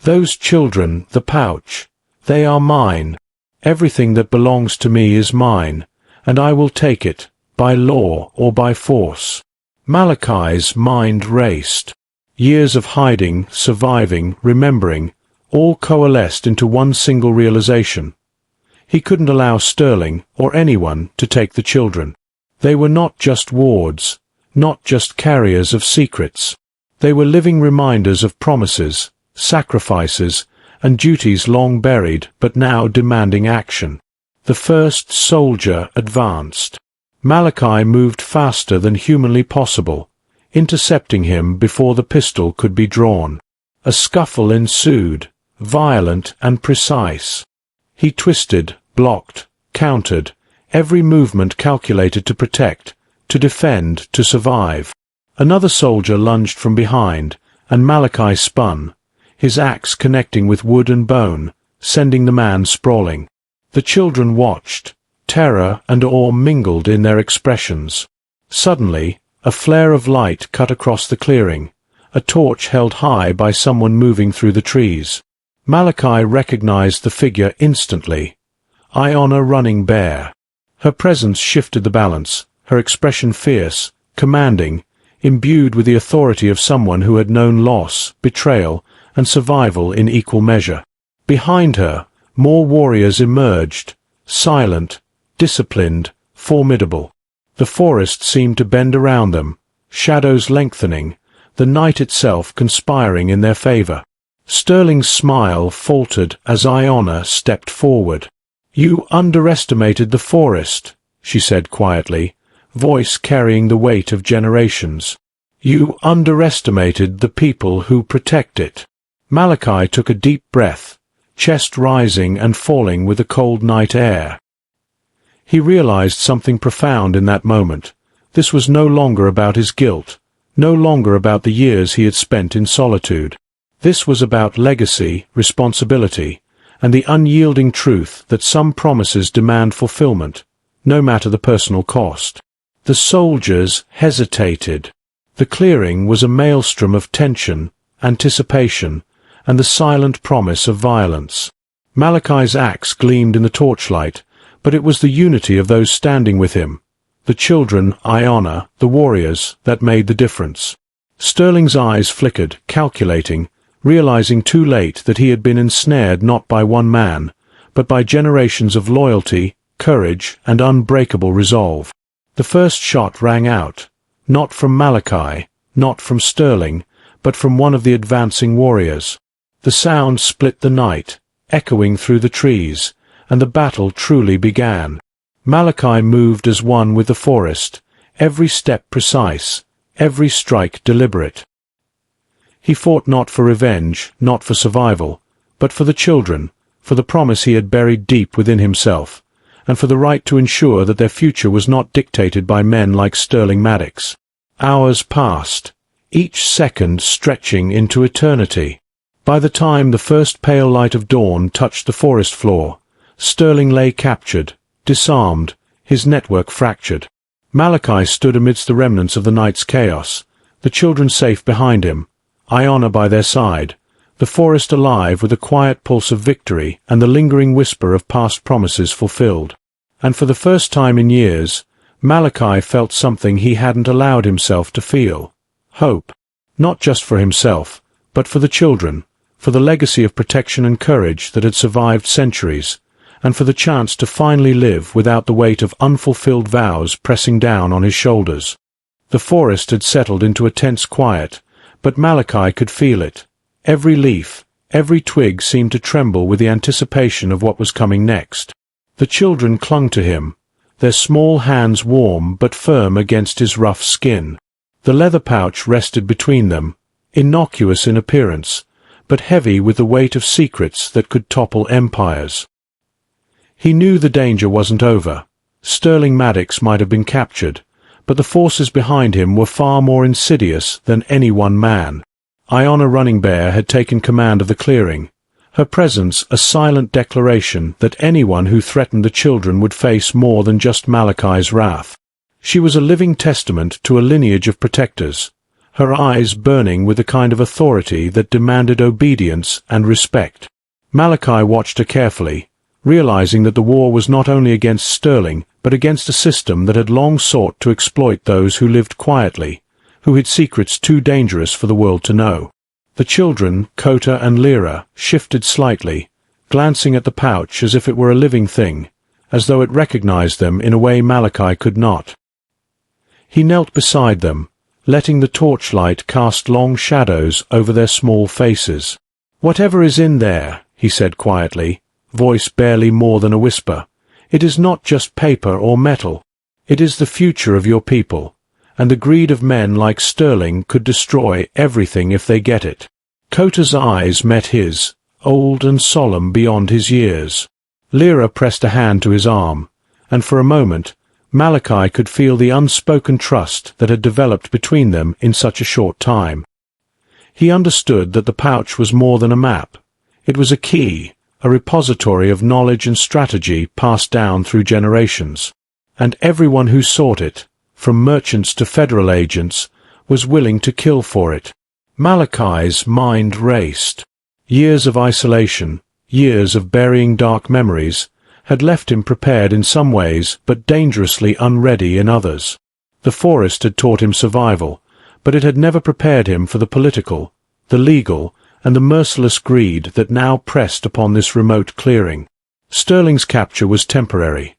"Those children, the pouch, they are mine. Everything that belongs to me is mine, and I will take it, by law or by force." Malachi's mind raced. Years of hiding, surviving, remembering, all coalesced into one single realization. He couldn't allow Sterling, or anyone, to take the children. They were not just wards, not just carriers of secrets. They were living reminders of promises, sacrifices, and duties long buried but now demanding action. The first soldier advanced. Malachi moved faster than humanly possible, intercepting him before the pistol could be drawn. A scuffle ensued, violent and precise. He twisted, blocked, countered, every movement calculated to protect, to defend, to survive. Another soldier lunged from behind, and Malachi spun, his axe connecting with wood and bone, sending the man sprawling. The children watched. Terror and awe mingled in their expressions. Suddenly, a flare of light cut across the clearing, a torch held high by someone moving through the trees. Malachi recognized the figure instantly. Iona running bare. Her presence shifted the balance, her expression fierce, commanding, imbued with the authority of someone who had known loss, betrayal, and survival in equal measure. Behind her, more warriors emerged, silent, disciplined, formidable. The forest seemed to bend around them, shadows lengthening, the night itself conspiring in their favor. Sterling's smile faltered as Iona stepped forward. "You underestimated the forest," she said quietly, voice carrying the weight of generations. "You underestimated the people who protect it." Malachi took a deep breath, chest rising and falling with the cold night air. He realized something profound in that moment. This was no longer about his guilt, no longer about the years he had spent in solitude. This was about legacy, responsibility, and the unyielding truth that some promises demand fulfillment, no matter the personal cost. The soldiers hesitated. The clearing was a maelstrom of tension, anticipation, and the silent promise of violence. Malachi's axe gleamed in the torchlight, but it was the unity of those standing with him, the children, Iona, the warriors, that made the difference. Sterling's eyes flickered, calculating, realizing too late that he had been ensnared not by one man, but by generations of loyalty, courage, and unbreakable resolve. The first shot rang out, not from Malachi, not from Sterling, but from one of the advancing warriors. The sound split the night, echoing through the trees, and the battle truly began. Malachi moved as one with the forest, every step precise, every strike deliberate. He fought not for revenge, not for survival, but for the children, for the promise he had buried deep within himself, and for the right to ensure that their future was not dictated by men like Sterling Maddox. Hours passed, each second stretching into eternity. By the time the first pale light of dawn touched the forest floor, Sterling lay captured, disarmed, his network fractured. Malachi stood amidst the remnants of the night's chaos, the children safe behind him, Iona by their side, the forest alive with a quiet pulse of victory and the lingering whisper of past promises fulfilled. And for the first time in years, Malachi felt something he hadn't allowed himself to feel. Hope. Not just for himself, but for the children, for the legacy of protection and courage that had survived centuries, and for the chance to finally live without the weight of unfulfilled vows pressing down on his shoulders. The forest had settled into a tense quiet, but Malachi could feel it. Every leaf, every twig seemed to tremble with the anticipation of what was coming next. The children clung to him, their small hands warm but firm against his rough skin. The leather pouch rested between them, innocuous in appearance, but heavy with the weight of secrets that could topple empires. He knew the danger wasn't over. Sterling Maddox might have been captured, but the forces behind him were far more insidious than any one man. Iona Running Bear had taken command of the clearing, her presence a silent declaration that anyone who threatened the children would face more than just Malachi's wrath. She was a living testament to a lineage of protectors, her eyes burning with a kind of authority that demanded obedience and respect. Malachi watched her carefully, realizing that the war was not only against Sterling, but against a system that had long sought to exploit those who lived quietly, who hid secrets too dangerous for the world to know. The children, Kota and Lyra, shifted slightly, glancing at the pouch as if it were a living thing, as though it recognized them in a way Malachi could not. He knelt beside them, letting the torchlight cast long shadows over their small faces. "Whatever is in there," he said quietly, voice barely more than a whisper, "it is not just paper or metal. It is the future of your people, and the greed of men like Sterling could destroy everything if they get it." Kota's eyes met his, old and solemn beyond his years. Lyra pressed a hand to his arm, and for a moment Malachi could feel the unspoken trust that had developed between them in such a short time. He understood that the pouch was more than a map. It was a key, a repository of knowledge and strategy passed down through generations, and everyone who sought it, from merchants to federal agents, was willing to kill for it. Malachi's mind raced. Years of isolation, years of burying dark memories, had left him prepared in some ways but dangerously unready in others. The forest had taught him survival, but it had never prepared him for the political, the legal, and the merciless greed that now pressed upon this remote clearing. Sterling's capture was temporary.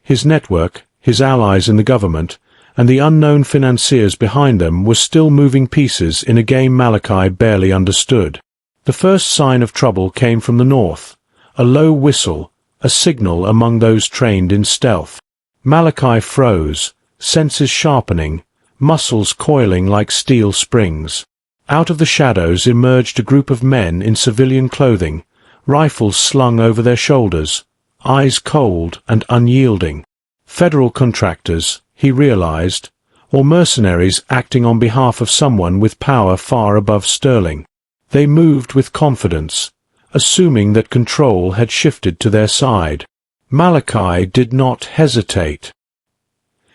His network, his allies in the government, and the unknown financiers behind them were still moving pieces in a game Malachi barely understood. The first sign of trouble came from the north, a low whistle, a signal among those trained in stealth. Malachi froze, senses sharpening, muscles coiling like steel springs. Out of the shadows emerged a group of men in civilian clothing, rifles slung over their shoulders, eyes cold and unyielding. Federal contractors, he realized, or mercenaries acting on behalf of someone with power far above Sterling. They moved with confidence, assuming that control had shifted to their side. Malachi did not hesitate.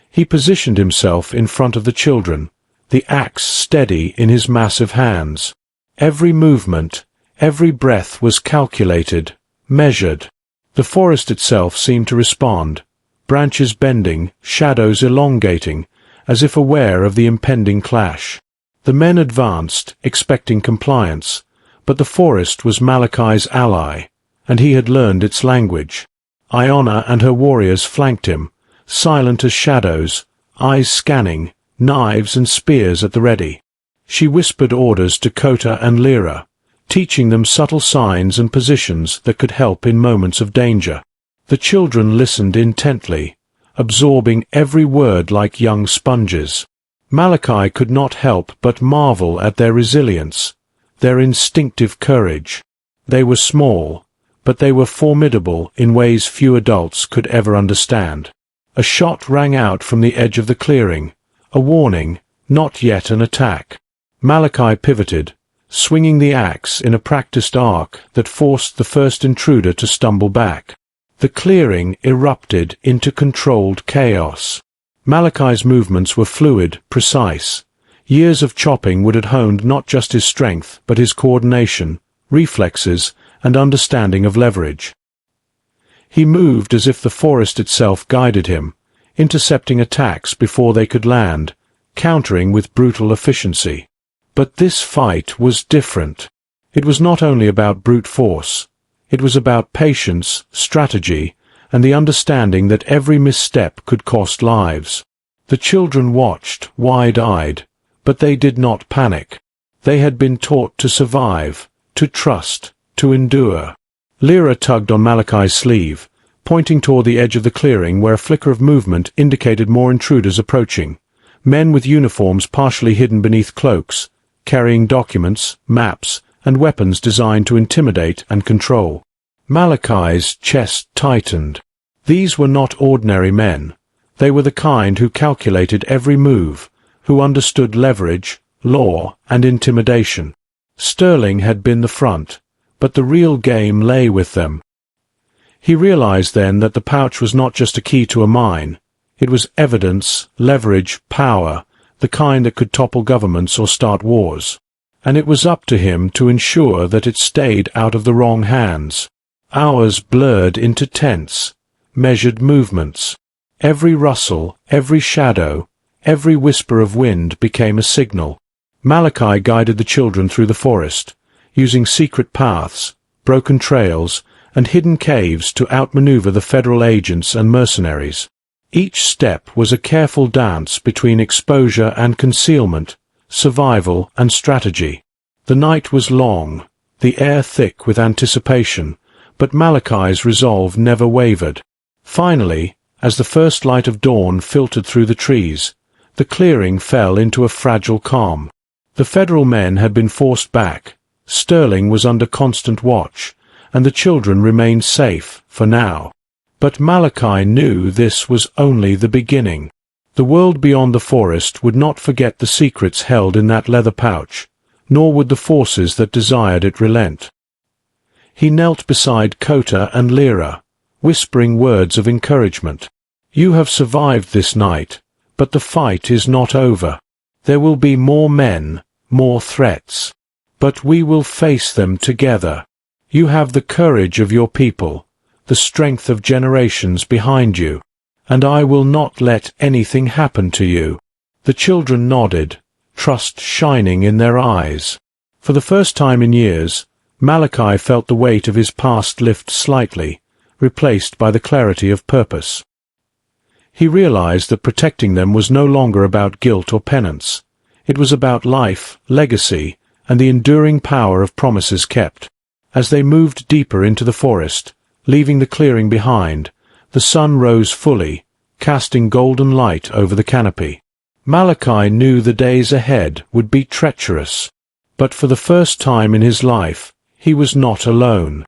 He positioned himself in front of the children, the axe steady in his massive hands. Every movement, every breath was calculated, measured. The forest itself seemed to respond, branches bending, shadows elongating, as if aware of the impending clash. The men advanced, expecting compliance, but the forest was Malachi's ally, and he had learned its language. Iona and her warriors flanked him, silent as shadows, eyes scanning, knives and spears at the ready. She whispered orders to Kota and Lyra, teaching them subtle signs and positions that could help in moments of danger. The children listened intently, absorbing every word like young sponges. Malachi could not help but marvel at their resilience, their instinctive courage. They were small, but they were formidable in ways few adults could ever understand. A shot rang out from the edge of the clearing, a warning, not yet an attack. Malachi pivoted, swinging the axe in a practiced arc that forced the first intruder to stumble back. The clearing erupted into controlled chaos. Malachi's movements were fluid, precise. Years of chopping would have honed not just his strength, but his coordination, reflexes, and understanding of leverage. He moved as if the forest itself guided him, intercepting attacks before they could land, countering with brutal efficiency. But this fight was different. It was not only about brute force. It was about patience, strategy, and the understanding that every misstep could cost lives. The children watched, wide-eyed, but they did not panic. They had been taught to survive, to trust, to endure. Lyra tugged on Malachi's sleeve, pointing toward the edge of the clearing where a flicker of movement indicated more intruders approaching. Men with uniforms partially hidden beneath cloaks, carrying documents, maps, and weapons designed to intimidate and control. Malachi's chest tightened. These were not ordinary men. They were the kind who calculated every move, who understood leverage, law, and intimidation. Sterling had been the front, but the real game lay with them. He realized then that the pouch was not just a key to a mine. It was evidence, leverage, power, the kind that could topple governments or start wars. And it was up to him to ensure that it stayed out of the wrong hands. Hours blurred into tense, measured movements. Every rustle, every shadow, every whisper of wind became a signal. Malachi guided the children through the forest, using secret paths, broken trails, and hidden caves to outmaneuver the federal agents and mercenaries. Each step was a careful dance between exposure and concealment, survival and strategy. The night was long, the air thick with anticipation, but Malachi's resolve never wavered. Finally, as the first light of dawn filtered through the trees, the clearing fell into a fragile calm. The federal men had been forced back, Sterling was under constant watch, and the children remained safe, for now. But Malachi knew this was only the beginning. The world beyond the forest would not forget the secrets held in that leather pouch, nor would the forces that desired it relent. He knelt beside Kota and Lyra, whispering words of encouragement. "You have survived this night, but the fight is not over. There will be more men, more threats. But we will face them together. You have the courage of your people, the strength of generations behind you, and I will not let anything happen to you." The children nodded, trust shining in their eyes. For the first time in years, Malachi felt the weight of his past lift slightly, replaced by the clarity of purpose. He realized that protecting them was no longer about guilt or penance. It was about life, legacy, and the enduring power of promises kept. As they moved deeper into the forest, leaving the clearing behind, the sun rose fully, casting golden light over the canopy. Malachi knew the days ahead would be treacherous, but for the first time in his life, he was not alone.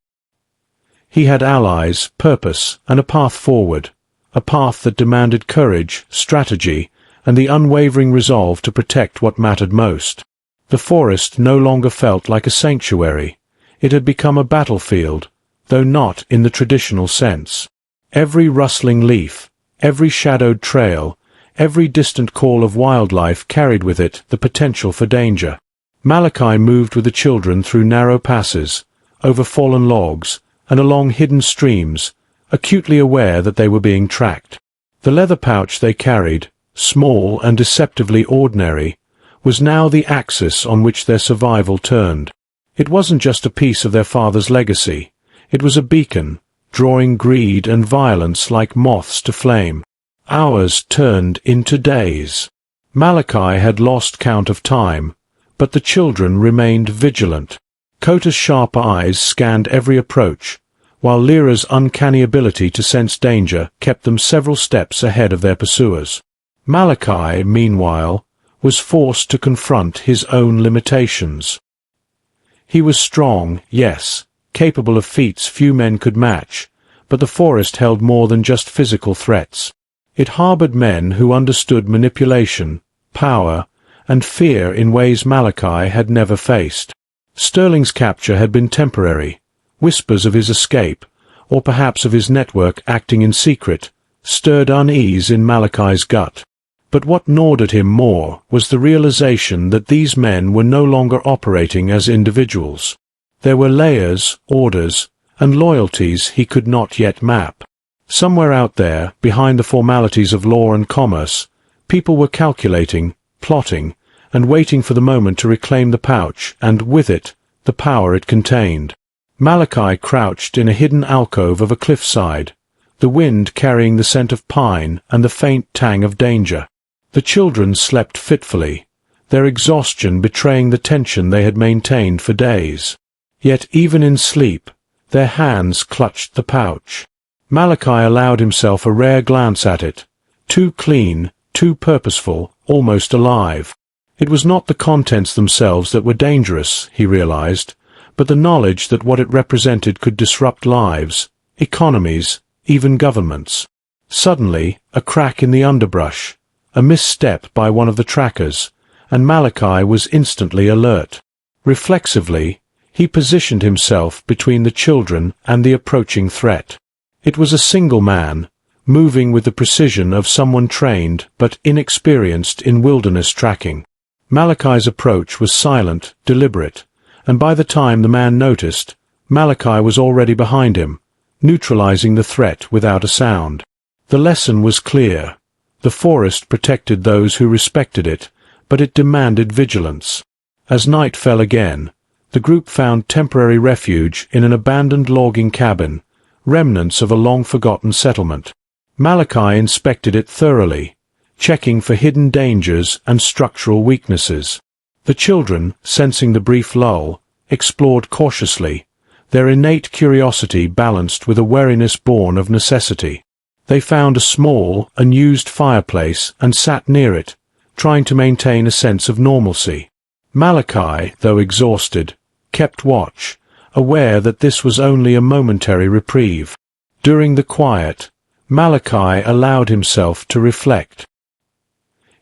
He had allies, purpose, and a path forward, a path that demanded courage, strategy, and the unwavering resolve to protect what mattered most. The forest no longer felt like a sanctuary. It had become a battlefield, though not in the traditional sense. Every rustling leaf, every shadowed trail, every distant call of wildlife carried with it the potential for danger. Malachi moved with the children through narrow passes, over fallen logs, and along hidden streams, acutely aware that they were being tracked. The leather pouch they carried, small and deceptively ordinary, was now the axis on which their survival turned. It wasn't just a piece of their father's legacy. It was a beacon, drawing greed and violence like moths to flame. Hours turned into days. Malachi had lost count of time, but the children remained vigilant. Kota's sharp eyes scanned every approach, while Lyra's uncanny ability to sense danger kept them several steps ahead of their pursuers. Malachi, meanwhile, was forced to confront his own limitations. He was strong, yes, capable of feats few men could match, but the forest held more than just physical threats. It harbored men who understood manipulation, power, and fear in ways Malachi had never faced. Sterling's capture had been temporary. Whispers of his escape, or perhaps of his network acting in secret, stirred unease in Malachi's gut. But what gnawed at him more was the realization that these men were no longer operating as individuals. There were layers, orders, and loyalties he could not yet map. Somewhere out there, behind the formalities of law and commerce, people were calculating, plotting, and waiting for the moment to reclaim the pouch, and with it, the power it contained. Malachi crouched in a hidden alcove of a cliffside, the wind carrying the scent of pine and the faint tang of danger. The children slept fitfully, their exhaustion betraying the tension they had maintained for days. Yet even in sleep, their hands clutched the pouch. Malachi allowed himself a rare glance at it, too clean, too purposeful, almost alive. It was not the contents themselves that were dangerous, he realized, but the knowledge that what it represented could disrupt lives, economies, even governments. Suddenly, a crack in the underbrush, a misstep by one of the trackers, and Malachi was instantly alert. Reflexively, he positioned himself between the children and the approaching threat. It was a single man, moving with the precision of someone trained but inexperienced in wilderness tracking. Malachi's approach was silent, deliberate, and by the time the man noticed, Malachi was already behind him, neutralizing the threat without a sound. The lesson was clear. The forest protected those who respected it, but it demanded vigilance. As night fell again, the group found temporary refuge in an abandoned logging cabin, remnants of a long-forgotten settlement. Malachi inspected it thoroughly, checking for hidden dangers and structural weaknesses. The children, sensing the brief lull, explored cautiously, their innate curiosity balanced with a wariness born of necessity. They found a small, unused fireplace and sat near it, trying to maintain a sense of normalcy. Malachi, though exhausted, kept watch, aware that this was only a momentary reprieve. During the quiet, Malachi allowed himself to reflect.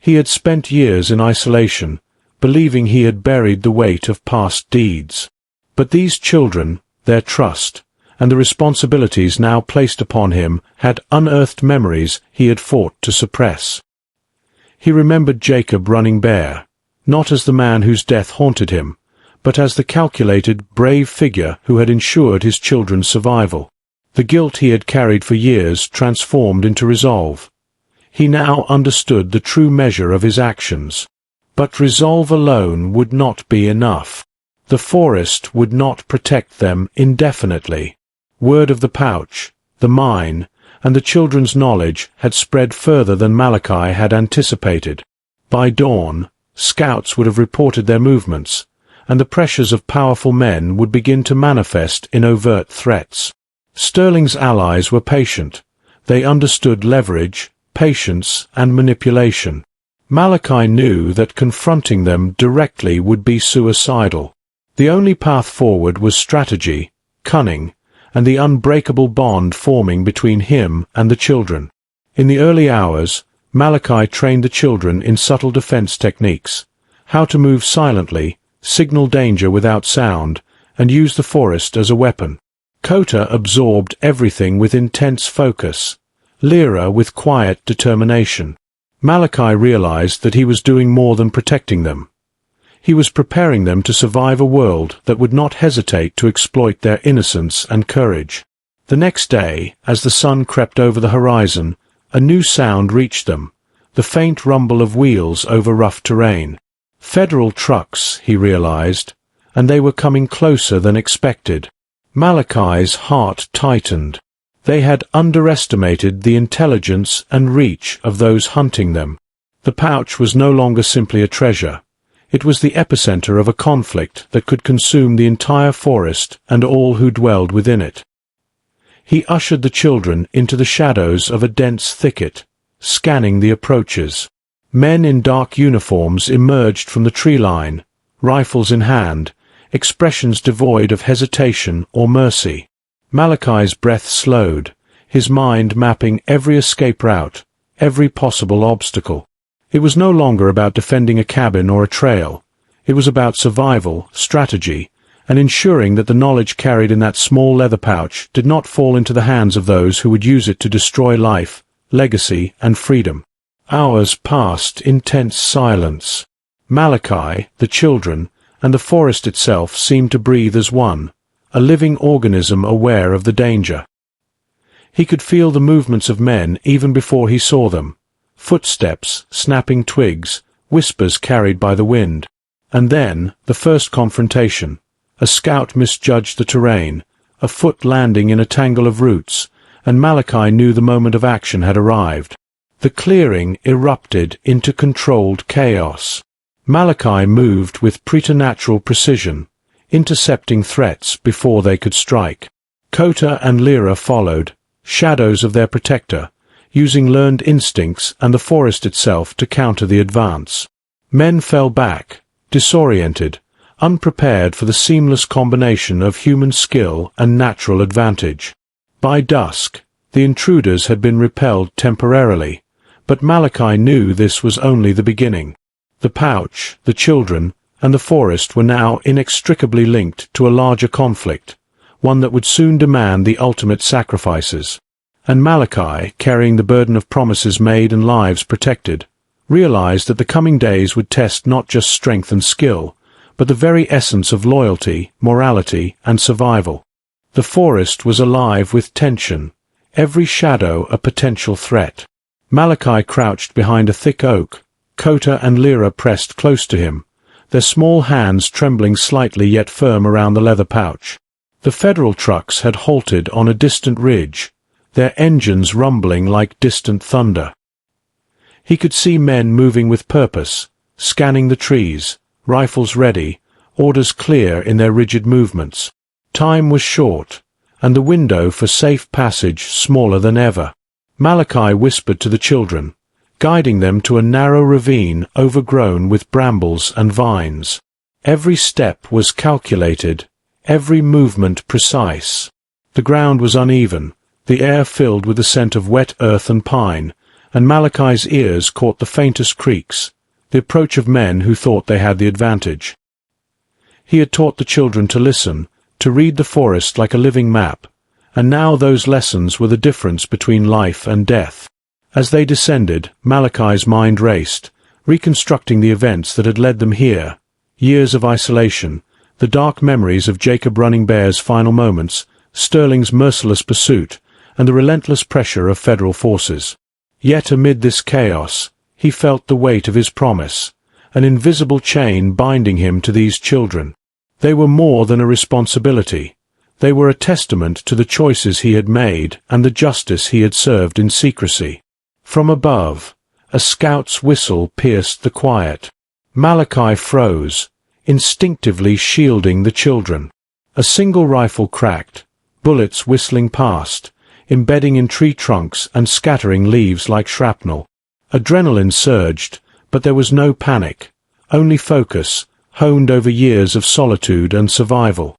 He had spent years in isolation, believing he had buried the weight of past deeds. But these children, their trust, and the responsibilities now placed upon him had unearthed memories he had fought to suppress. He remembered Jacob running bare, not as the man whose death haunted him, but as the calculated, brave figure who had ensured his children's survival. The guilt he had carried for years transformed into resolve. He now understood the true measure of his actions. But resolve alone would not be enough. The forest would not protect them indefinitely. Word of the pouch, the mine, and the children's knowledge had spread further than Malachi had anticipated. By dawn, scouts would have reported their movements, and the pressures of powerful men would begin to manifest in overt threats. Sterling's allies were patient. They understood leverage, patience, and manipulation. Malachi knew that confronting them directly would be suicidal. The only path forward was strategy, cunning, and the unbreakable bond forming between him and the children. In the early hours, Malachi trained the children in subtle defense techniques, how to move silently, signal danger without sound, and use the forest as a weapon. Kota absorbed everything with intense focus, Lyra with quiet determination. Malachi realized that he was doing more than protecting them. He was preparing them to survive a world that would not hesitate to exploit their innocence and courage. The next day, as the sun crept over the horizon, a new sound reached them, the faint rumble of wheels over rough terrain. Federal trucks, he realized, and they were coming closer than expected. Malachi's heart tightened. They had underestimated the intelligence and reach of those hunting them. The pouch was no longer simply a treasure. It was the epicenter of a conflict that could consume the entire forest and all who dwelled within it. He ushered the children into the shadows of a dense thicket, scanning the approaches. Men in dark uniforms emerged from the tree line, rifles in hand, expressions devoid of hesitation or mercy. Malachi's breath slowed, his mind mapping every escape route, every possible obstacle. It was no longer about defending a cabin or a trail. It was about survival, strategy, and ensuring that the knowledge carried in that small leather pouch did not fall into the hands of those who would use it to destroy life, legacy, and freedom. Hours passed in tense silence. Malachi, the children, and the forest itself seemed to breathe as one, a living organism aware of the danger. He could feel the movements of men even before he saw them. Footsteps, snapping twigs, whispers carried by the wind. And then, the first confrontation. A scout misjudged the terrain, a foot landing in a tangle of roots, and Malachi knew the moment of action had arrived. The clearing erupted into controlled chaos. Malachi moved with preternatural precision, intercepting threats before they could strike. Kota and Lyra followed, shadows of their protector, using learned instincts and the forest itself to counter the advance. Men fell back, disoriented, unprepared for the seamless combination of human skill and natural advantage. By dusk, the intruders had been repelled temporarily, but Malachi knew this was only the beginning. The pouch, the children, and the forest were now inextricably linked to a larger conflict, one that would soon demand the ultimate sacrifices. And Malachi, carrying the burden of promises made and lives protected, realized that the coming days would test not just strength and skill, but the very essence of loyalty, morality, and survival. The forest was alive with tension, every shadow a potential threat. Malachi crouched behind a thick oak, Kota and Lyra pressed close to him, their small hands trembling slightly yet firm around the leather pouch. The federal trucks had halted on a distant ridge, their engines rumbling like distant thunder. He could see men moving with purpose, scanning the trees, rifles ready, orders clear in their rigid movements. Time was short, and the window for safe passage smaller than ever. Malachi whispered to the children, guiding them to a narrow ravine overgrown with brambles and vines. Every step was calculated, every movement precise. The ground was uneven, the air filled with the scent of wet earth and pine, and Malachi's ears caught the faintest creaks, the approach of men who thought they had the advantage. He had taught the children to listen, to read the forest like a living map, and now those lessons were the difference between life and death. As they descended, Malachi's mind raced, reconstructing the events that had led them here, years of isolation, the dark memories of Jacob Running Bear's final moments, Sterling's merciless pursuit, and the relentless pressure of federal forces. Yet amid this chaos, he felt the weight of his promise, an invisible chain binding him to these children. They were more than a responsibility. They were a testament to the choices he had made and the justice he had served in secrecy. From above, a scout's whistle pierced the quiet. Malachi froze, instinctively shielding the children. A single rifle cracked, bullets whistling past, embedding in tree trunks and scattering leaves like shrapnel. Adrenaline surged, but there was no panic, only focus, honed over years of solitude and survival.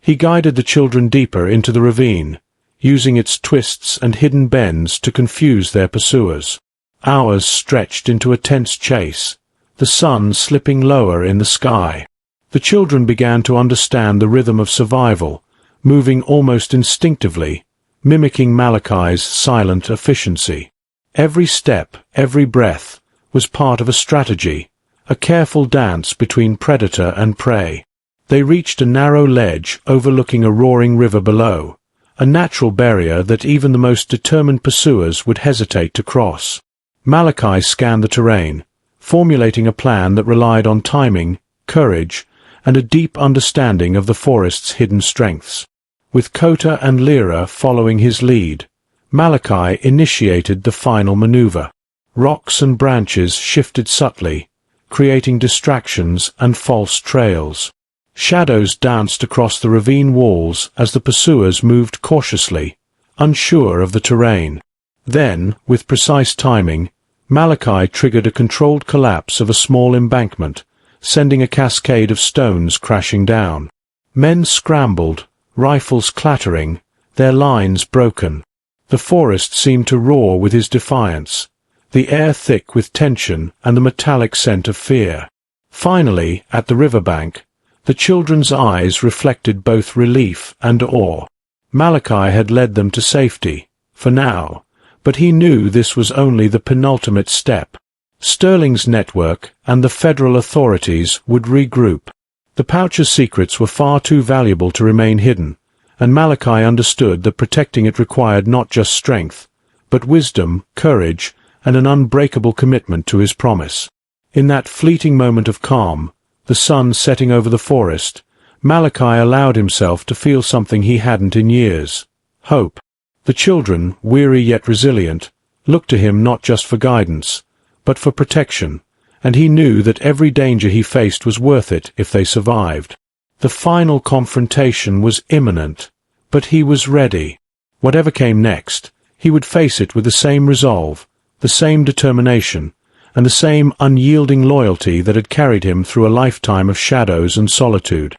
He guided the children deeper into the ravine, using its twists and hidden bends to confuse their pursuers. Hours stretched into a tense chase, the sun slipping lower in the sky. The children began to understand the rhythm of survival, moving almost instinctively, mimicking Malachi's silent efficiency. Every step, every breath, was part of a strategy, a careful dance between predator and prey. They reached a narrow ledge overlooking a roaring river below, a natural barrier that even the most determined pursuers would hesitate to cross. Malachi scanned the terrain, formulating a plan that relied on timing, courage, and a deep understanding of the forest's hidden strengths. With Kota and Lyra following his lead, Malachi initiated the final maneuver. Rocks and branches shifted subtly, creating distractions and false trails. Shadows danced across the ravine walls as the pursuers moved cautiously, unsure of the terrain. Then, with precise timing, Malachi triggered a controlled collapse of a small embankment, sending a cascade of stones crashing down. Men scrambled, rifles clattering, their lines broken. The forest seemed to roar with his defiance, the air thick with tension and the metallic scent of fear. Finally, at the riverbank, the children's eyes reflected both relief and awe. Malachi had led them to safety, for now, but he knew this was only the penultimate step. Sterling's network and the federal authorities would regroup. The pouch's secrets were far too valuable to remain hidden, and Malachi understood that protecting it required not just strength, but wisdom, courage, and an unbreakable commitment to his promise. In that fleeting moment of calm, the sun setting over the forest, Malachi allowed himself to feel something he hadn't in years: hope. The children, weary yet resilient, looked to him not just for guidance, but for protection, and he knew that every danger he faced was worth it if they survived. The final confrontation was imminent, but he was ready. Whatever came next, he would face it with the same resolve, the same determination, and the same unyielding loyalty that had carried him through a lifetime of shadows and solitude.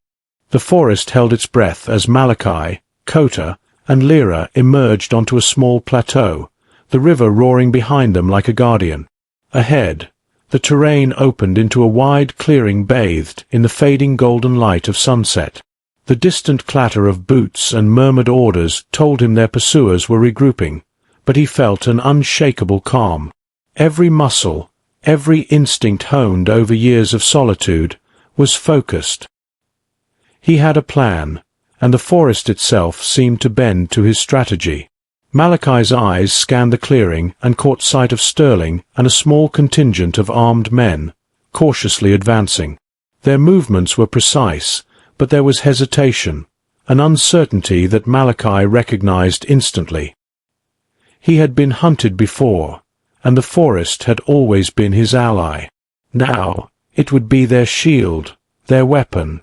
The forest held its breath as Malachi, Kota, and Lyra emerged onto a small plateau, the river roaring behind them like a guardian. Ahead, the terrain opened into a wide clearing bathed in the fading golden light of sunset. The distant clatter of boots and murmured orders told him their pursuers were regrouping, but he felt an unshakable calm. Every muscle, every instinct honed over years of solitude, was focused. He had a plan, and the forest itself seemed to bend to his strategy. Malachi's eyes scanned the clearing and caught sight of Sterling and a small contingent of armed men, cautiously advancing. Their movements were precise, but there was hesitation, an uncertainty that Malachi recognized instantly. He had been hunted before, and the forest had always been his ally. Now, it would be their shield, their weapon.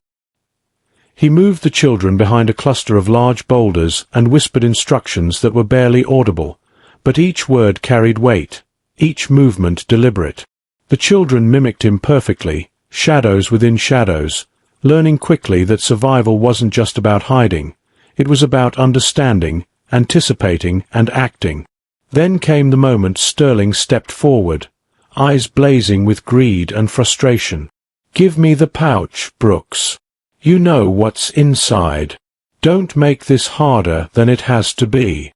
He moved the children behind a cluster of large boulders and whispered instructions that were barely audible, but each word carried weight, each movement deliberate. The children mimicked him perfectly, shadows within shadows, learning quickly that survival wasn't just about hiding, it was about understanding, anticipating, and acting. Then came the moment Sterling stepped forward, eyes blazing with greed and frustration. "Give me the pouch, Brooks. You know what's inside. Don't make this harder than it has to be."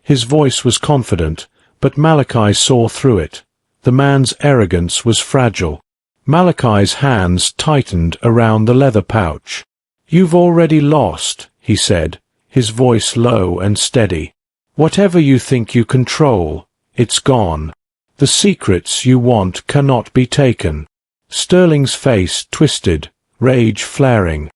His voice was confident, but Malachi saw through it. The man's arrogance was fragile. Malachi's hands tightened around the leather pouch. "You've already lost," he said, his voice low and steady. "Whatever you think you control, it's gone. The secrets you want cannot be taken." Sterling's face twisted, rage flaring.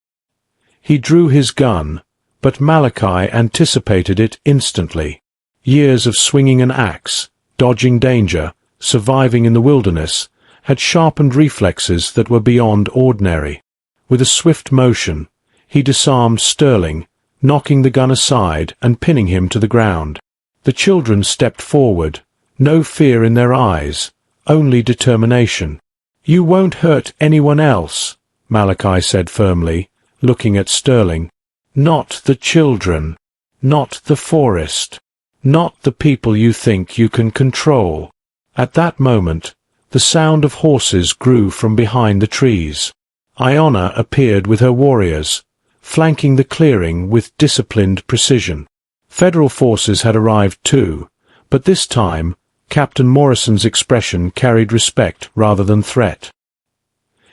He drew his gun, but Malachi anticipated it instantly. Years of swinging an axe, dodging danger, surviving in the wilderness, had sharpened reflexes that were beyond ordinary. With a swift motion, he disarmed Sterling, knocking the gun aside and pinning him to the ground. The children stepped forward, no fear in their eyes, only determination. "You won't hurt anyone else," Malachi said firmly, looking at Sterling. "Not the children. Not the forest. Not the people you think you can control." At that moment, the sound of horses grew from behind the trees. Iona appeared with her warriors, flanking the clearing with disciplined precision. Federal forces had arrived too, but this time, Captain Morrison's expression carried respect rather than threat.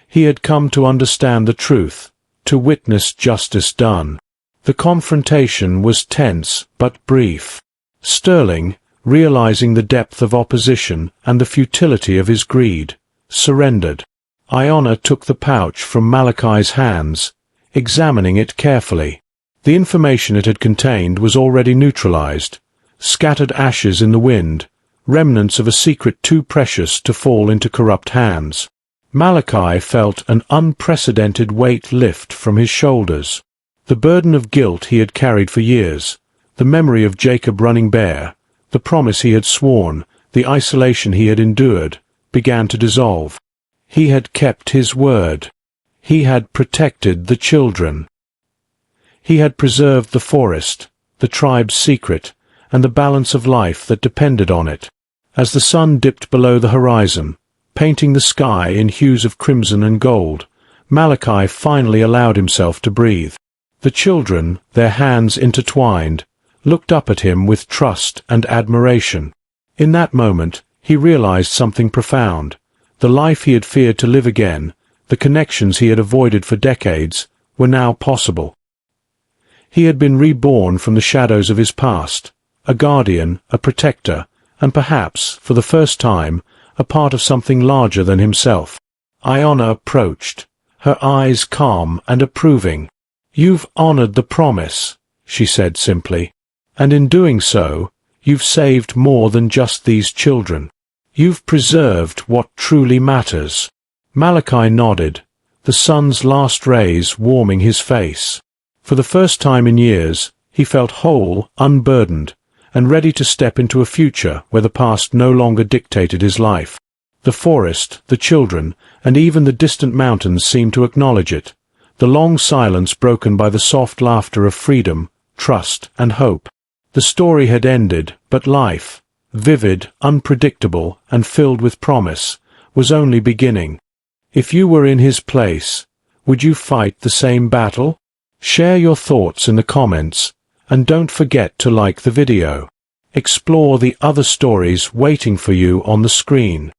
He had come to understand the truth, to witness justice done. The confrontation was tense but brief. Sterling, realizing the depth of opposition and the futility of his greed, surrendered. Iona took the pouch from Malachi's hands, examining it carefully. The information it had contained was already neutralized, scattered ashes in the wind, remnants of a secret too precious to fall into corrupt hands. Malachi felt an unprecedented weight lift from his shoulders. The burden of guilt he had carried for years, the memory of Jacob running bare, the promise he had sworn, the isolation he had endured, began to dissolve. He had kept his word. He had protected the children. He had preserved the forest, the tribe's secret, and the balance of life that depended on it. As the sun dipped below the horizon, painting the sky in hues of crimson and gold, Malachi finally allowed himself to breathe. The children, their hands intertwined, looked up at him with trust and admiration. In that moment, he realized something profound. The life he had feared to live again, the connections he had avoided for decades, were now possible. He had been reborn from the shadows of his past, a guardian, a protector, and perhaps, for the first time, a part of something larger than himself. Iona approached, her eyes calm and approving. "You've honored the promise," she said simply. "And in doing so, you've saved more than just these children. You've preserved what truly matters." Malachi nodded, the sun's last rays warming his face. For the first time in years, he felt whole, unburdened, and ready to step into a future where the past no longer dictated his life. The forest, the children, and even the distant mountains seemed to acknowledge it, the long silence broken by the soft laughter of freedom, trust, and hope. The story had ended, but life, vivid, unpredictable, and filled with promise, was only beginning. If you were in his place, would you fight the same battle? Share your thoughts in the comments, and don't forget to like the video. Explore the other stories waiting for you on the screen.